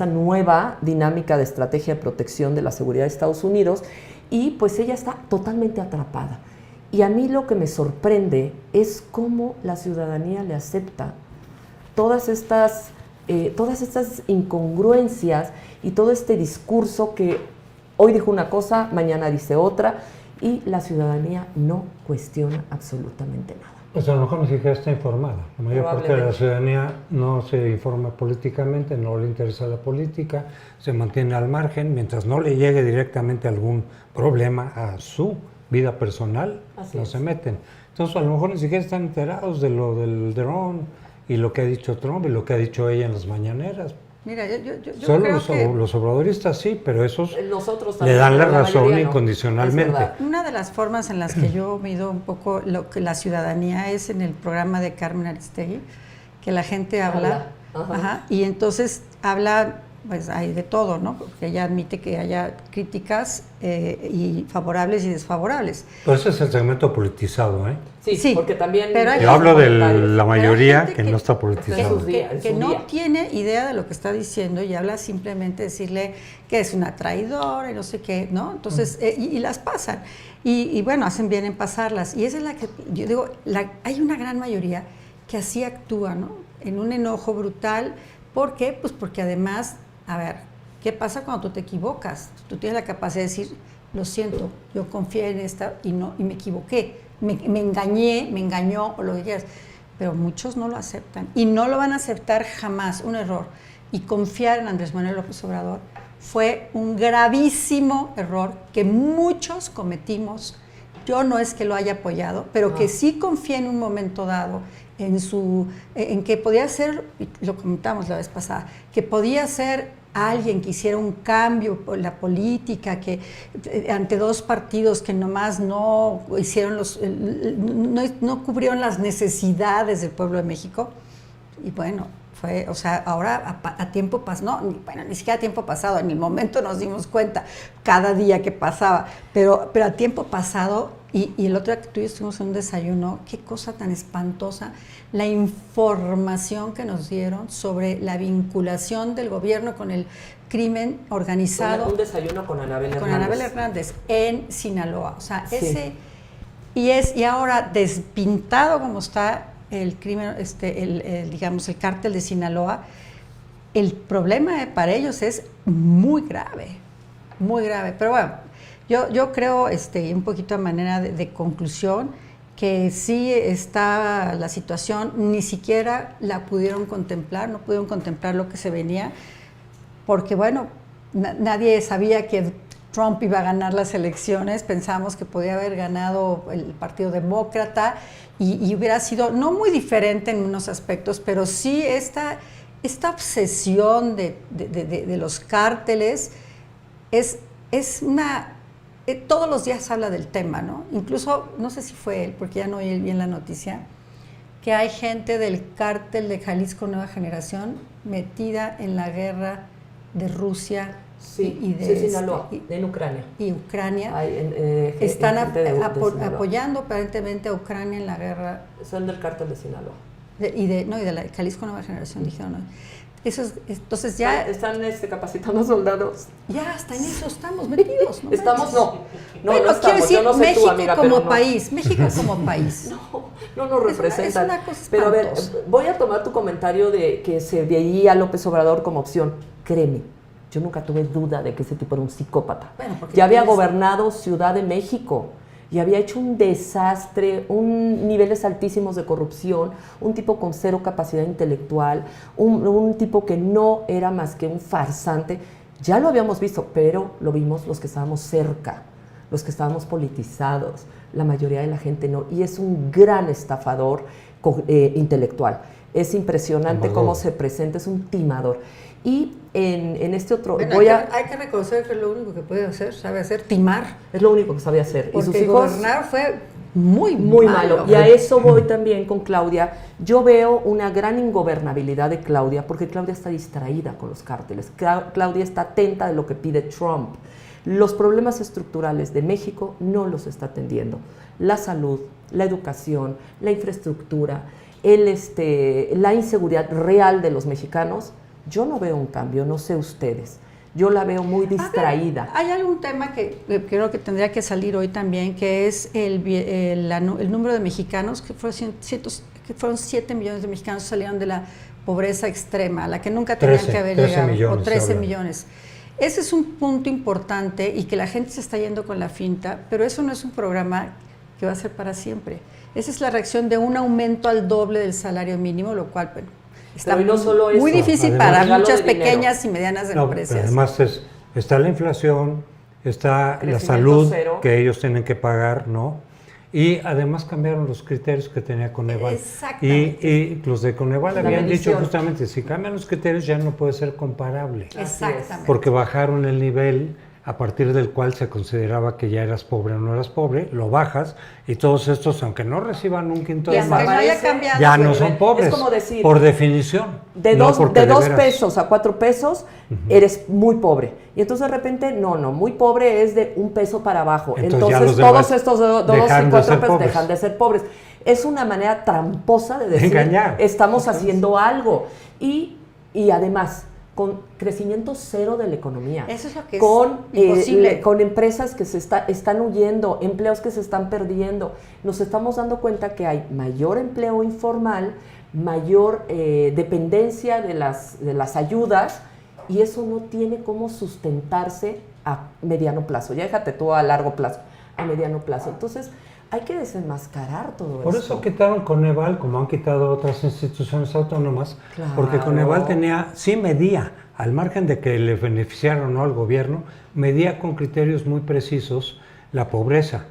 nueva dinámica de estrategia de protección de la seguridad de Estados Unidos, y pues ella está totalmente atrapada. Y a mí lo que me sorprende es cómo la ciudadanía le acepta todas estas incongruencias y todo este discurso que hoy dijo una cosa, mañana dice otra, y la ciudadanía no cuestiona absolutamente nada. Pues a lo mejor ni siquiera está informada. La mayor parte de la ciudadanía no se informa políticamente, no le interesa la política, se mantiene al margen, mientras no le llegue directamente algún problema a su vida personal, no se meten. Entonces a lo mejor ni siquiera están enterados de lo del dron y lo que ha dicho Trump y lo que ha dicho ella en las mañaneras. Mira, yo solo creo los obradoristas sí, pero esos nosotros le dan la razón mayoría, incondicionalmente. No. Una de las formas en las que yo mido un poco lo que la ciudadanía es en el programa de Carmen Aristegui, que la gente habla. Y entonces habla, pues hay de todo, ¿no? Porque ella admite que haya críticas y favorables y desfavorables. Pero ese es el segmento politizado, ¿eh? Sí, porque también... Pero yo hablo de la mayoría que no está politizado. Que no tiene idea de lo que está diciendo y habla simplemente de decirle que es una traidora y no sé qué, ¿no? Entonces, y las pasan. Y bueno, hacen bien en pasarlas. Y esa es la que, yo digo, hay una gran mayoría que así actúa, ¿no? En un enojo brutal. ¿Por qué? Pues porque además, a ver, ¿qué pasa cuando tú te equivocas? Tú tienes la capacidad de decir, lo siento, yo confié en esta y me equivoqué, me engañó o lo que quieras, pero muchos no lo aceptan y no lo van a aceptar jamás, un error. Y confiar en Andrés Manuel López Obrador fue un gravísimo error que muchos cometimos. Yo no es que lo haya apoyado, pero que sí confié en un momento dado en que podía ser, lo comentamos la vez pasada, que podía ser alguien que hiciera un cambio en la política, que ante dos partidos que nomás no hicieron no cubrieron las necesidades del pueblo de México. Y bueno, ahora a tiempo pasado, ni siquiera a tiempo pasado, en el momento nos dimos cuenta, cada día que pasaba, pero a tiempo pasado, y el otro día que tú y yo estuvimos en un desayuno, qué cosa tan espantosa, la información que nos dieron sobre la vinculación del gobierno con el crimen organizado. Un desayuno con Anabel Hernández. Con Anabel Hernández en Sinaloa, o sea, sí. Y ahora despintado como está el crimen, digamos, el cártel de Sinaloa, el problema para ellos es muy grave, pero bueno, yo creo, un poquito a manera de conclusión, que sí está la situación, ni siquiera la pudieron contemplar, no pudieron contemplar lo que se venía, porque bueno, nadie sabía que Trump iba a ganar las elecciones, pensamos que podía haber ganado el Partido Demócrata y hubiera sido no muy diferente en unos aspectos, pero sí esta obsesión de los cárteles es una... todos los días habla del tema, ¿no? Incluso, no sé si fue él, porque ya no oí bien la noticia, que hay gente del cártel de Jalisco Nueva Generación metida en la guerra de Rusia. Sí, y de Sinaloa, en Ucrania. Y Ucrania. Están apoyando aparentemente a Ucrania en la guerra. Son del cártel de Sinaloa. Y de la Jalisco Nueva Generación, dijeron, ¿no? Entonces ya... Están capacitando soldados. Ya, hasta en eso estamos metidos, ¿no? Estamos, no bueno, estamos. Quiero decir, yo no sé México tú, amiga, como pero país, México como país. No nos representan. Es una cosa pero a ver, espantosa. voy a tomar tu comentario de que se veía a López Obrador como opción. Créeme, yo nunca tuve duda de que ese tipo era un psicópata. Bueno, ya había gobernado Ciudad de México y había hecho un desastre, niveles altísimos de corrupción, un tipo con cero capacidad intelectual, un tipo que no era más que un farsante. Ya lo habíamos visto, pero lo vimos los que estábamos cerca, los que estábamos politizados, la mayoría de la gente no. Y es un gran estafador intelectual. Es impresionante cómo se presenta, es un timador. Y en este otro... Bueno, hay que reconocer que es lo único que puede hacer, sabe hacer, timar. Es lo único que sabe hacer. Porque y sus hijos, gobernar fue muy malo. Y a eso voy también con Claudia. Yo veo una gran ingobernabilidad de Claudia, porque Claudia está distraída con los cárteles. Claudia está atenta de lo que pide Trump. Los problemas estructurales de México no los está atendiendo. La salud, la educación, la infraestructura, la inseguridad real de los mexicanos. Yo no veo un cambio, no sé ustedes. Yo la veo muy distraída. Hay algún tema que creo que tendría que salir hoy también, que es el número de mexicanos, que fueron 7 millones de mexicanos que salieron de la pobreza extrema, a la que nunca tenían que haber llegado, millones, o 13 millones. Ese es un punto importante y que la gente se está yendo con la finta, pero eso no es un programa que va a ser para siempre. Esa es la reacción de un aumento al doble del salario mínimo, lo cual, bueno, está no solo eso, muy difícil además, para muchas pequeñas y medianas empresas. Pero además está la inflación, está la salud cero, que ellos tienen que pagar, ¿no? Y además cambiaron los criterios que tenía Coneval. Exactamente. Y los de Coneval habían dicho justamente, si cambian los criterios ya no puede ser comparable. Exactamente. Porque bajaron el nivel a partir del cual se consideraba que ya eras pobre o no eras pobre, lo bajas y todos estos, aunque no reciban un quinto de más, ya no son pobres, es como decir, por definición. De dos pesos a 4 pesos, eres muy pobre. Y entonces de repente, muy pobre es de 1 peso para abajo. Entonces todos estos 2 y 4 pesos dejan de ser pobres. Es una manera tramposa de decir, engañar. Estamos haciendo algo. Y además, con crecimiento cero de la economía. Eso es lo que es imposible. Con empresas que están huyendo, empleos que se están perdiendo. Nos estamos dando cuenta que hay mayor empleo informal, mayor dependencia de las ayudas, y eso no tiene cómo sustentarse a mediano plazo, ya déjate tú a largo plazo, a mediano plazo. Entonces, hay que desenmascarar todo Por esto. eso quitaron Coneval, como han quitado otras instituciones autónomas, Claro. porque Coneval sí medía, al margen de que le beneficiara o no al gobierno, medía con criterios muy precisos la pobreza.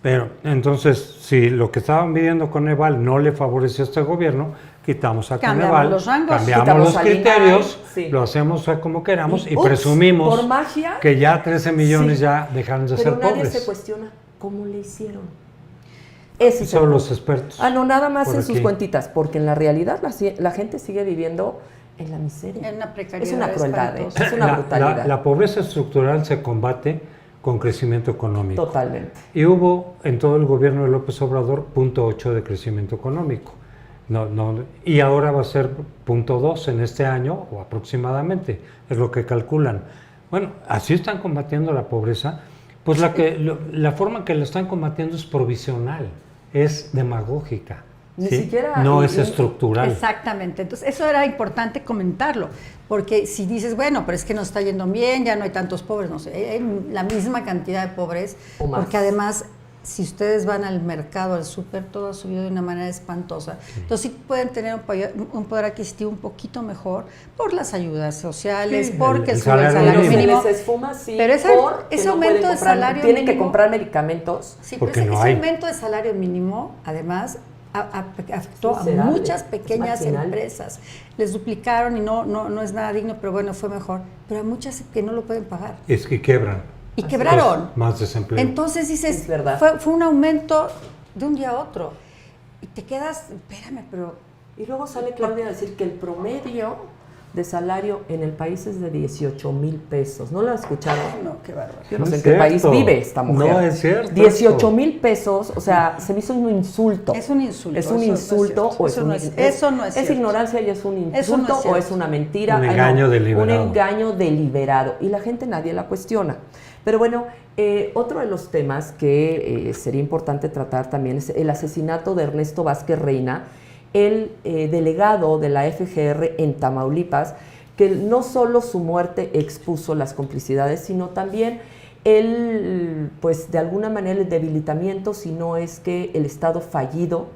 Pero entonces, si lo que estaban midiendo Coneval no le favoreció a este gobierno, quitamos a Cambiamos Coneval, los rangos. cambiamos Quitamos los al INAI, criterios, sí. lo hacemos como queramos y ups, presumimos por magia, que ya 13 millones sí, ya dejaron de pero ser nadie pobres. se cuestiona cómo le hicieron. Ese es el Son los punto. expertos. Ah, no, nada más por en sus aquí. cuentitas, porque en la realidad la gente sigue viviendo en la miseria. En una precariedad Es una crueldad, espantosa. es una brutalidad. La pobreza estructural se combate con crecimiento económico. Totalmente. Y hubo en todo el gobierno de López Obrador 0.8 de crecimiento económico. Y ahora va a ser 0.2 en este año o aproximadamente, es lo que calculan. Bueno, así están combatiendo la pobreza. Pues la forma en que la están combatiendo es provisional, es demagógica. Ni ¿sí? siquiera- No es estructural. Exactamente, entonces eso era importante comentarlo, porque si dices, bueno, pero es que nos está yendo bien, ya no hay tantos pobres, no sé, hay la misma cantidad de pobres, O más. porque además, si ustedes van al mercado, al súper, todo ha subido de una manera espantosa, entonces sí pueden tener un poder adquisitivo un poquito mejor por las ayudas sociales, Sí, porque el sube el salario salario mínimo. mínimo. Se les esfuma, sí, Pero porque ese no aumento pueden de comprar, salario tienen que mínimo- comprar medicamentos. Sí, Porque pero no ese hay. aumento de salario mínimo, además, afectó a Miserable, muchas es pequeñas marginal. empresas. Les duplicaron y no es nada digno, pero bueno, fue mejor. Pero a muchas que no lo pueden pagar. Es que quiebran. Y quebraron. Pues, más desempleo. Entonces dices, Es verdad. fue un aumento de un día a otro. Y te quedas, espérame, pero Y luego sale Claudia a decir que el promedio de salario en el país es de 18,000 pesos. ¿No lo has escuchado? no, qué bárbaro. Yo no No sé es en qué país cierto. vive esta mujer. No es cierto 18,000 pesos, o sea, se me hizo un insulto. Es un insulto. Es un eso no es insulto cierto. o es Eso un no es- eso no es es cierto. ignorancia y es un Eso no es insulto o cierto. es una mentira. Un Ay, no, engaño deliberado. Un engaño deliberado. Y la gente nadie la cuestiona. Pero bueno, otro de los temas que sería importante tratar también es el asesinato de Ernesto Vázquez Reina, el delegado de la FGR en Tamaulipas, que no solo su muerte expuso las complicidades, sino también el, pues de alguna manera el debilitamiento, si no es que el Estado fallido,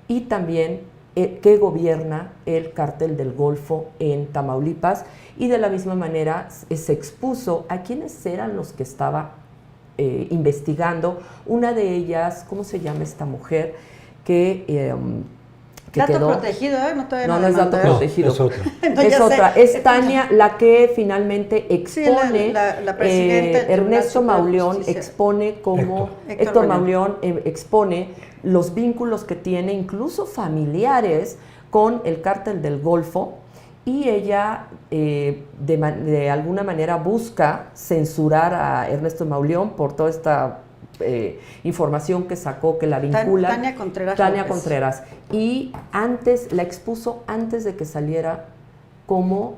y también que gobierna el cártel del Golfo en Tamaulipas, y de la misma manera se expuso a quienes eran los que estaba investigando. Una de ellas, ¿cómo se llama esta mujer? Que Dato quedó... protegido, ¿eh? No, todavía No, no es dato demandé. protegido. es otra. No, Es ya otra, sé. es Tania la que finalmente Sí, expone, la presidenta del Tribunal Ernesto Supremo de Mauleón Justicia. expone como, Héctor Héctor Mauleón. Mauleón expone los vínculos que tiene, incluso familiares, con el cártel del Golfo, y ella de alguna manera busca censurar a Ernesto Mauleón por toda esta información que sacó, que la vincula. Tania Contreras Tania López. Contreras. Y la expuso antes de que saliera como,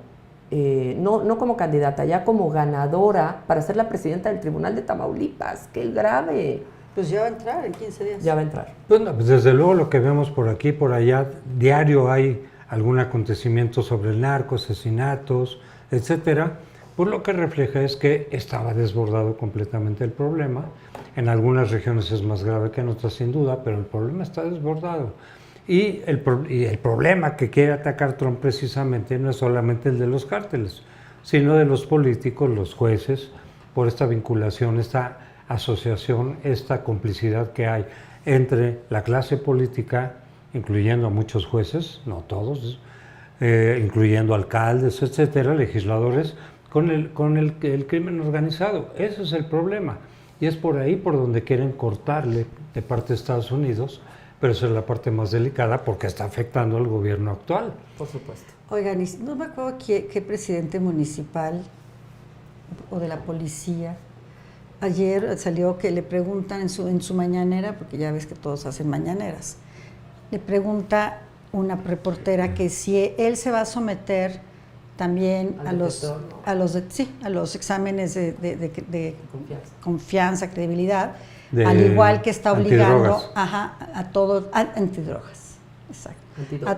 no como candidata, ya como ganadora para ser la presidenta del Tribunal de Tamaulipas. ¡Qué grave! Pues ya va a entrar en 15 días. Ya va a entrar. Bueno, pues desde luego lo que vemos por aquí, por allá, diario hay algún acontecimiento sobre el narco, asesinatos, etcétera, pues lo que refleja es que estaba desbordado completamente el problema. En algunas regiones es más grave que en otras, sin duda, pero el problema está desbordado. Y el problema que quiere atacar Trump precisamente no es solamente el de los cárteles, sino de los políticos, los jueces, por esta vinculación, esta asociación, esta complicidad que hay entre la clase política, incluyendo a muchos jueces, no todos, incluyendo alcaldes, etcétera, legisladores, con el crimen organizado. Ese es el problema. Y es por ahí por donde quieren cortarle de parte de Estados Unidos, pero esa es la parte más delicada porque está afectando al gobierno actual. Por supuesto. Oigan, y no me acuerdo qué presidente municipal o de la policía. Ayer salió que le preguntan en su mañanera, porque ya ves que todos hacen mañaneras, le pregunta una reportera que si él se va a someter también a los exámenes de confianza, credibilidad, al igual que está obligando a todos, antidrogas, exacto, a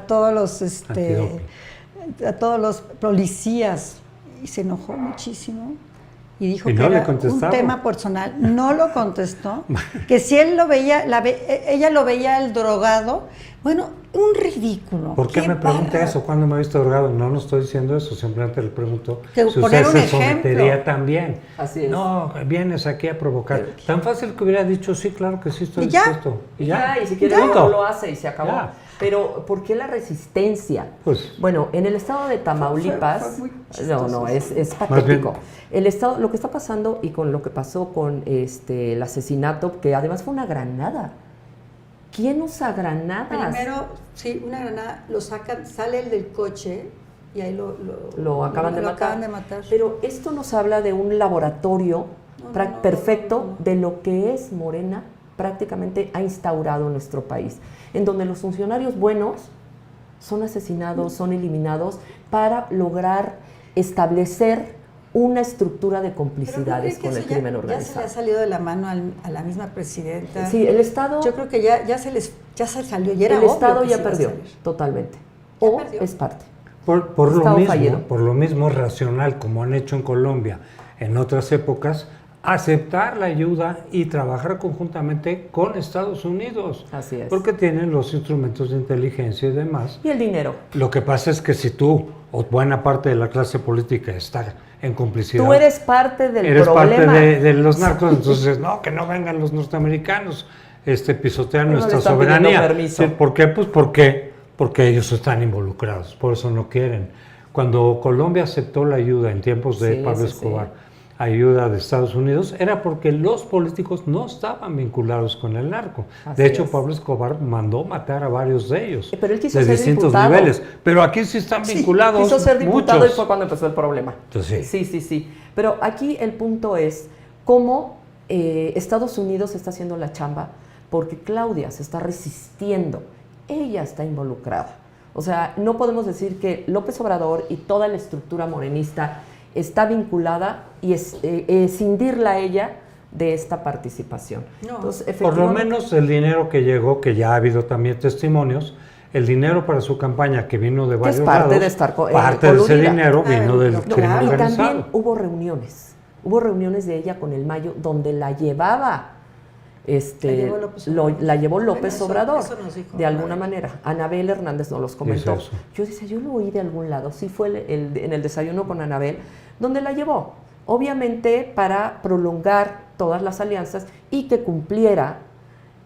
todos los policías, y se enojó muchísimo y dijo Y que no le era un contestaba. tema personal, no lo contestó, que si él lo veía, ella lo veía el drogado, bueno, un ridículo. ¿Por qué me pregunta bárbaro. eso? ¿Cuándo me he visto drogado? No estoy diciendo eso, simplemente le pregunto Que si poner usted un se sometería ejemplo. también. Así es. No, vienes aquí a provocar. Tan fácil que hubiera dicho, sí, claro que sí estoy Y ya. dispuesto. Y ya, y si quiere Punto. no lo hace y se acabó. Ya. Pero, ¿por qué la resistencia? Pues- Bueno, en el estado de Tamaulipas, Fue muy chistoso. no, es bien- patético. El estado, lo que está pasando y con lo que pasó con el asesinato, que además fue una granada. ¿Quién usa granadas? Primero, sí, una granada, lo sacan, sale el del coche y ahí Lo acaban de lo matar. acaban de matar. Pero esto nos habla de un laboratorio No, perfecto no. de lo que es Morena prácticamente ha instaurado en nuestro país, en donde los funcionarios buenos son asesinados, son eliminados para lograr establecer una estructura de Pero complicidades ¿no cree que con el eso crimen ya se le organizado. ha salido de la mano a la misma presidenta? Sí, el Estado, Yo creo que ya se salió y era el obvio Estado que ya se iba a perdió salir. totalmente. Ya O perdió. es parte. Por Estado lo fallido. mismo, por lo mismo es racional, como han hecho en Colombia en otras épocas, aceptar la ayuda y trabajar conjuntamente con Estados Unidos. Así es. Porque tienen los instrumentos de inteligencia y demás. Y el dinero. Lo que pasa es que si tú o buena parte de la clase política está en complicidad, Tú eres parte del eres problema. parte de los narcos, entonces no, que no vengan los norteamericanos pisotean No le nuestra están pidiendo soberanía. permiso. Sí, ¿por qué? Pues porque ellos están involucrados, por eso no quieren. Cuando Colombia aceptó la ayuda en tiempos de Sí, Pablo sí, Escobar, ayuda de Estados Unidos, era porque los políticos no estaban vinculados con el narco. Así De hecho, es. Pablo Escobar mandó matar a varios de ellos, Pero él quiso de ser distintos diputado. niveles. Pero aquí sí están vinculados Quiso ser diputado muchos. y fue cuando empezó el problema. Entonces, Sí. Pero aquí el punto es cómo Estados Unidos está haciendo la chamba porque Claudia se está resistiendo. Ella está involucrada. O sea, no podemos decir que López Obrador y toda la estructura morenista está vinculada y escindirla a ella de esta participación. No. Entonces, por lo efectivamente, menos el dinero que llegó, que ya ha habido también testimonios, el dinero para su campaña que vino de Que varios es parte lados, de estar parte de ese coludida. dinero vino del no, crimen y organizado. también hubo reuniones. Hubo reuniones de ella con el Mayo donde la llevaba la llevó López Bueno, Obrador, eso nos dijo de alguna Anabel. manera. Anabel Hernández nos los comentó. Dice eso. Yo decía, yo lo oí de algún lado, sí fue en el desayuno con Anabel, donde la llevó, obviamente para prolongar todas las alianzas y que cumpliera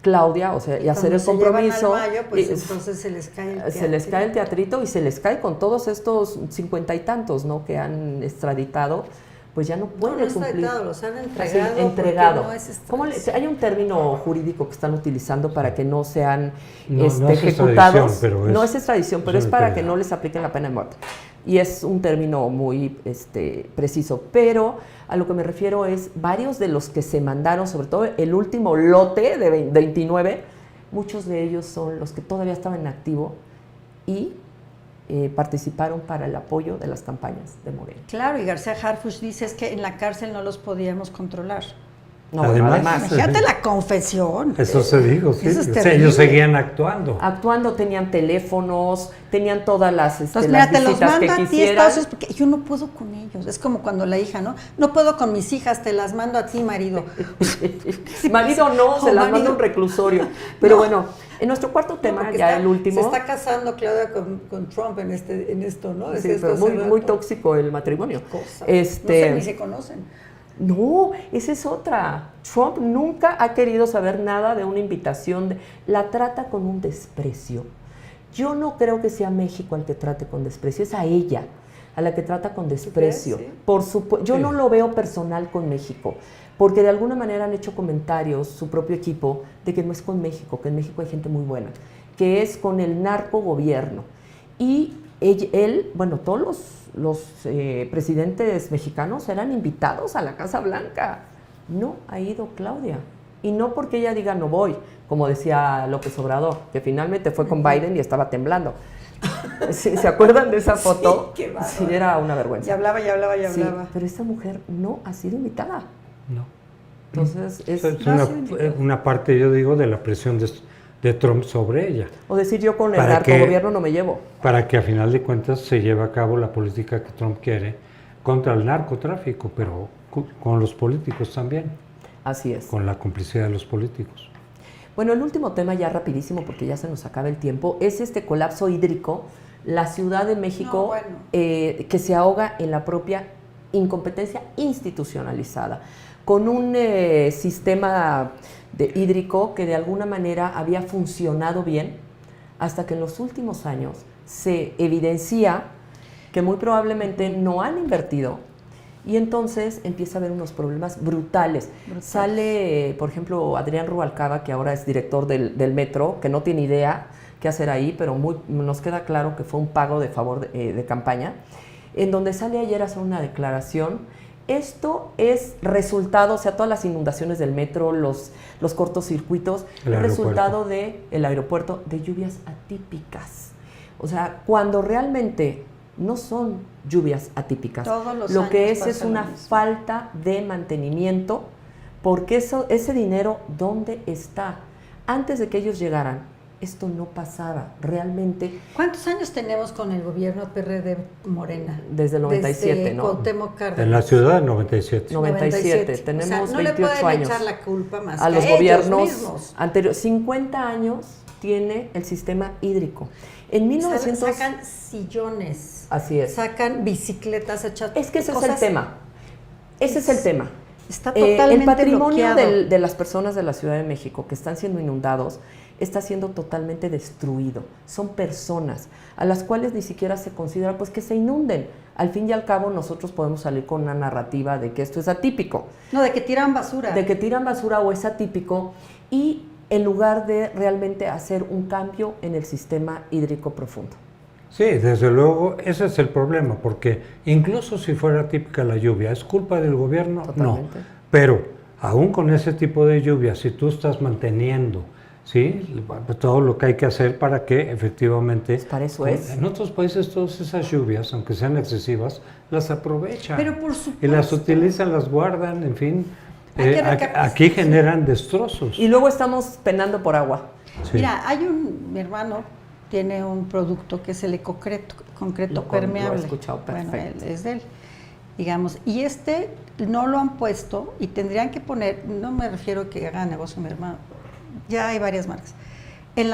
Claudia, o sea, y hacer el compromiso. Al Mayo, pues y- entonces se les cae el se les cae el teatrito y se les cae con todos estos 50 y tantos, ¿no?, que han extraditado, pues ya no puede no cumplir. los han Así, entregado. entregado. porque no es ¿Cómo hay un término jurídico que están utilizando para que no sean No es ejecutados? extradición, pero no es extradición, pero es es para entrega. que no les apliquen la pena de muerte. Y es un término muy preciso. Pero a lo que me refiero es varios de los que se mandaron, sobre todo el último lote de 29, muchos de ellos son los que todavía estaban en activo y participaron para el apoyo de las campañas de Morena. Claro, y García Harfuch dice es que en la cárcel no los podíamos controlar. No, bueno, Además, Imagínate la confesión. Eso se dijo, sí. Eso es O sea, terrible. ellos seguían actuando. Actuando, tenían teléfonos, tenían todas las, Entonces, las mira, te los visitas mando que a ti, quisieran. Estados Unidos, porque yo no puedo con ellos. Es como cuando la hija, ¿no? No puedo con mis hijas, te las mando a ti, marido. Marido no, se Oh, las marido. manda a un reclusorio. Pero No. bueno, en nuestro cuarto tema, Porque ya el último. Se está casando Claudia con Trump en esto, ¿no? Sí, Esto pero hace muy, rato. muy tóxico el matrimonio. Cosa. No sé, ni se conocen. No, esa es otra. Trump nunca ha querido saber nada de una invitación. La trata con un desprecio. Yo no creo que sea México al que trate con desprecio, es a ella a la que trata con desprecio. crees? Sí. Por supuesto, yo Sí. no lo veo personal con México, porque de alguna manera han hecho comentarios su propio equipo de que no es con México, que en México hay gente muy buena, que es con el narcogobierno. Y él, bueno, todos los presidentes mexicanos eran invitados a la Casa Blanca. No ha ido Claudia. Y no porque ella diga no voy, como decía López Obrador, que finalmente fue con Biden y estaba temblando. ¿Sí? ¿Se acuerdan de esa foto? qué bárbaro. Sí, era una vergüenza. Y hablaba. Sí, pero esta mujer no ha sido invitada. No. Entonces, es... Es No ha sido invitada. una parte, yo digo, de la presión de Trump sobre ella, O decir yo con el ¿Para qué? narcogobierno no me llevo. para que a final de cuentas se lleve a cabo la política que Trump quiere contra el narcotráfico, pero con los políticos también, Así es. con la complicidad de los políticos. Bueno, el último tema ya rapidísimo porque ya se nos acaba el tiempo, es este colapso hídrico, la Ciudad de México que se ahoga en la propia incompetencia institucionalizada, con un sistema hídrico que de alguna manera había funcionado bien, hasta que en los últimos años se evidencia que muy probablemente no han invertido y entonces empieza a haber unos problemas brutales. Sale, por ejemplo, Adrián Rubalcaba, que ahora es director del metro, que no tiene idea qué hacer ahí, pero nos queda claro que fue un pago de favor de campaña, en donde sale ayer a hacer una declaración. Esto es resultado, o sea, todas las inundaciones del metro, los cortocircuitos, resultado del aeropuerto, de lluvias atípicas. O sea, cuando realmente no son lluvias atípicas, lo que es una falta de mantenimiento, porque ese dinero, ¿dónde está? Antes de que ellos llegaran, esto no pasaba, realmente. ¿Cuántos años tenemos con el gobierno PRD Morena? Desde el 97, Desde ¿no? Cuauhtémoc Cárdenas. En la ciudad, 97. 97, tenemos o sea, no 28 le pueden años. echar la culpa más A que los ellos gobiernos mismos. anteriores. 50 años tiene el sistema hídrico. En 1900... Sacan sillones. Así es. Sacan bicicletas hechas. Es que ese es el tema. Ese es el tema. Está totalmente el patrimonio bloqueado. de las personas de la Ciudad de México que están siendo inundados está siendo totalmente destruido. Son personas a las cuales ni siquiera se considera pues que se inunden. Al fin y al cabo nosotros podemos salir con una narrativa de que esto es atípico. No, de que tiran basura. De que tiran basura o es atípico, y en lugar de realmente hacer un cambio en el sistema hídrico profundo. Sí, desde luego, ese es el problema, porque incluso si fuera típica la lluvia, ¿es culpa del gobierno? Totalmente. No, pero aún con ese tipo de lluvia, si tú estás manteniendo, ¿sí?, todo lo que hay que hacer para que efectivamente... Pues para eso es. En otros países todas esas lluvias, aunque sean excesivas, las aprovechan. Pero por supuesto. Y las utilizan, las guardan, en fin. Aquí Aquí generan destrozos. Y luego estamos penando por agua. Sí. Mira, mi hermano tiene un producto que es el concreto permeable. Lo he escuchado, perfecto. Bueno, es de él, digamos. Y no lo han puesto y tendrían que poner, no me refiero a que hagan negocio mi hermano, ya hay varias marcas, en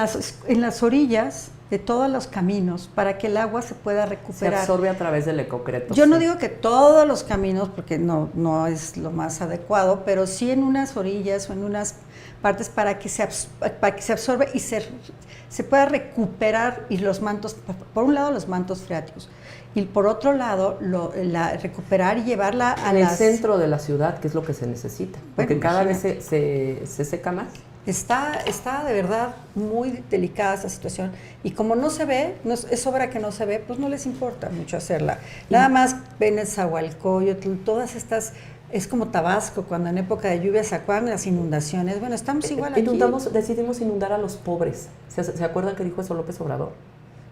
las orillas de todos los caminos para que el agua se pueda recuperar. Se absorbe a través del ecocreto. Yo no digo que todos los caminos, porque no es lo más adecuado, pero sí en unas orillas o en unas partes para que se absorbe y se pueda recuperar, y los mantos, por un lado los mantos freáticos, y por otro lado recuperar y llevarla a el centro de la ciudad, que es lo que se necesita, porque Bueno, cada vez se seca más. Está de verdad muy delicada esa situación, y como no se ve, es obra que no se ve, pues no les importa mucho hacerla. Nada más ven Nezahualcóyotl, todas estas, es como Tabasco, cuando en época de lluvia se acuerdan las inundaciones. Bueno, estamos igual aquí. Decidimos inundar a los pobres. ¿Se acuerdan que dijo eso López Obrador?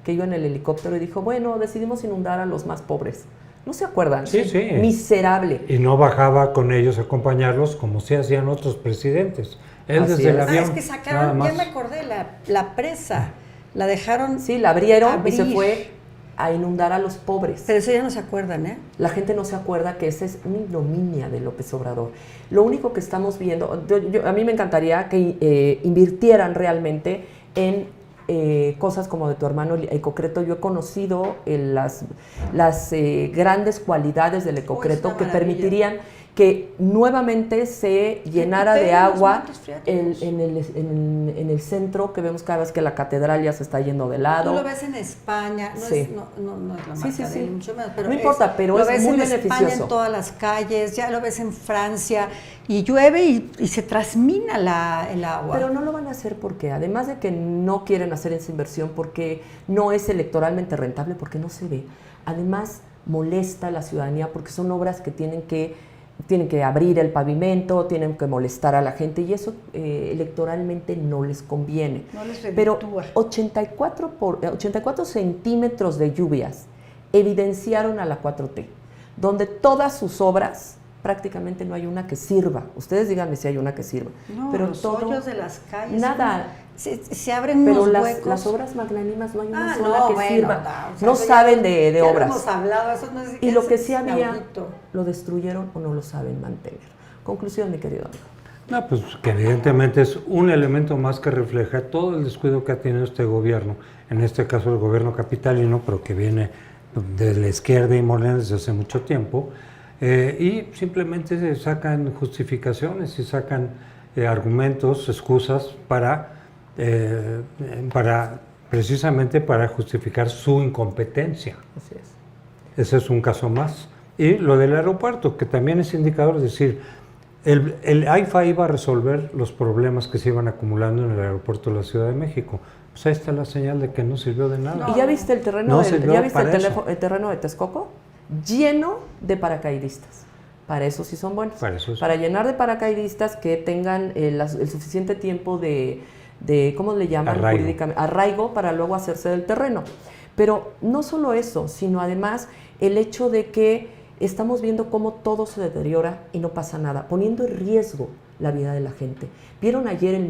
Que iba en el helicóptero y dijo, bueno, decidimos inundar a los más pobres. ¿No se acuerdan? Sí, sí. Miserable. Y no bajaba con ellos a acompañarlos como se hacían otros presidentes. Él Así desde el es. avión. Es que sacaron, ya me acordé, la presa, la dejaron. Sí, la abrieron abrir. y se fue a inundar a los pobres. Pero eso ya no se acuerdan, ¿eh? La gente no se acuerda que esa es una ignominia de López Obrador. Lo único que estamos viendo, a mí me encantaría que invirtieran realmente en cosas como de tu hermano el ecocreto. Yo he conocido las grandes cualidades del ecocreto que permitirían que nuevamente se llenara de agua en el centro, que vemos cada vez que la catedral ya se está yendo de lado. Tú lo ves en España, no es la marca de él, mucho menos, pero no importa, pero lo es ves muy en beneficioso. España, en todas las calles, ya lo ves en Francia, y llueve y se trasmina el agua. Pero no lo van a hacer porque, además de que no quieren hacer esa inversión, porque no es electoralmente rentable, porque no se ve, además molesta a la ciudadanía, porque son obras que tienen que abrir el pavimento, tienen que molestar a la gente, y eso electoralmente no les conviene. No les reditúa. Pero 84 centímetros de lluvias evidenciaron a la 4T, donde todas sus obras prácticamente no hay una que sirva. Ustedes díganme si hay una que sirva. No, pero los todo, hoyos de las calles. nada. se abren Pero unos las, huecos. las obras magnánimas no hay una Ah, sola no, que bueno, sirva. o sea, No eso saben ya- de ya lo obras. hemos hablado, eso no es, Y lo eso que es sí había, inaudito. lo destruyeron o no lo saben mantener. Conclusión, mi querido amigo. No, pues que evidentemente es un elemento más que refleja todo el descuido que ha tenido este gobierno, en este caso el gobierno capitalino, pero que viene de la izquierda y Morena desde hace mucho tiempo, y simplemente se sacan justificaciones y sacan argumentos, excusas precisamente para justificar su incompetencia. Así es. Ese es un caso más. Y lo del aeropuerto, que también es indicador, es decir, el AIFA iba a resolver los problemas que se iban acumulando en el aeropuerto de la Ciudad de México. Pues ahí está la señal de que no sirvió de nada. ¿Y ya viste el terreno, No sirvió ya viste para el terreno de Texcoco? Lleno de paracaidistas. Para eso sí son buenos. Para eso sí. Para llenar de paracaidistas que tengan el suficiente tiempo de ¿cómo le llaman Arraigo. jurídicamente? Arraigo para luego hacerse del terreno. Pero no solo eso, sino además el hecho de que estamos viendo cómo todo se deteriora y no pasa nada, poniendo en riesgo la vida de la gente. ¿Vieron ayer el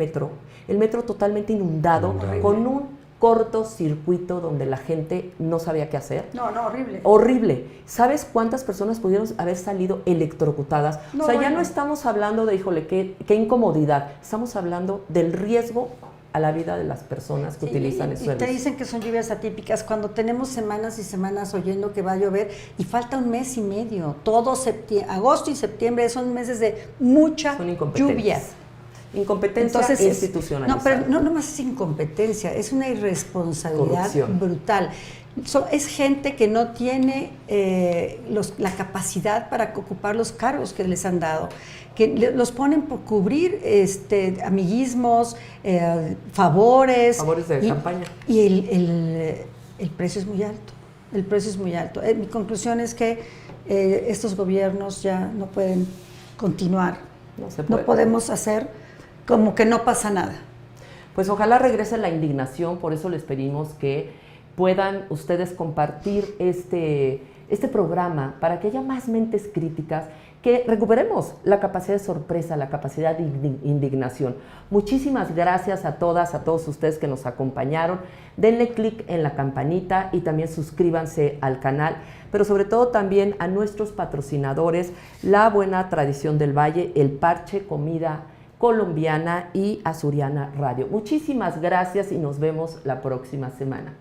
metro totalmente inundado, con un cortocircuito donde la gente no sabía qué hacer? No, horrible. Horrible. ¿Sabes cuántas personas pudieron haber salido electrocutadas? No, o sea, ya bueno. no estamos hablando de, híjole, qué incomodidad. Estamos hablando del riesgo a la vida de las personas que utilizan ese Y te servicio. dicen que son lluvias atípicas cuando tenemos semanas y semanas oyendo que va a llover y falta un mes y medio. Todo agosto y septiembre son meses de mucha Son incompetencias. lluvia. Incompetencia institucionalizada. No, pero no nomás es incompetencia, es una irresponsabilidad Corrupción. brutal. Es gente que no tiene la capacidad para ocupar los cargos que les han dado, que los ponen por cubrir amiguismos, favores. Favores de campaña. Y el precio es muy alto. El precio es muy alto. Mi conclusión es que estos gobiernos ya no pueden continuar. No se puede. No podemos hacer como que no pasa nada. Pues ojalá regrese la indignación, por eso les pedimos que puedan ustedes compartir este programa para que haya más mentes críticas, que recuperemos la capacidad de sorpresa, la capacidad de indignación. Muchísimas gracias a todas, a todos ustedes que nos acompañaron. Denle clic en la campanita y también suscríbanse al canal, pero sobre todo también a nuestros patrocinadores, La Buena Tradición del Valle, El Parche Comida Colombiana y Azuriana Radio. Muchísimas gracias y nos vemos la próxima semana.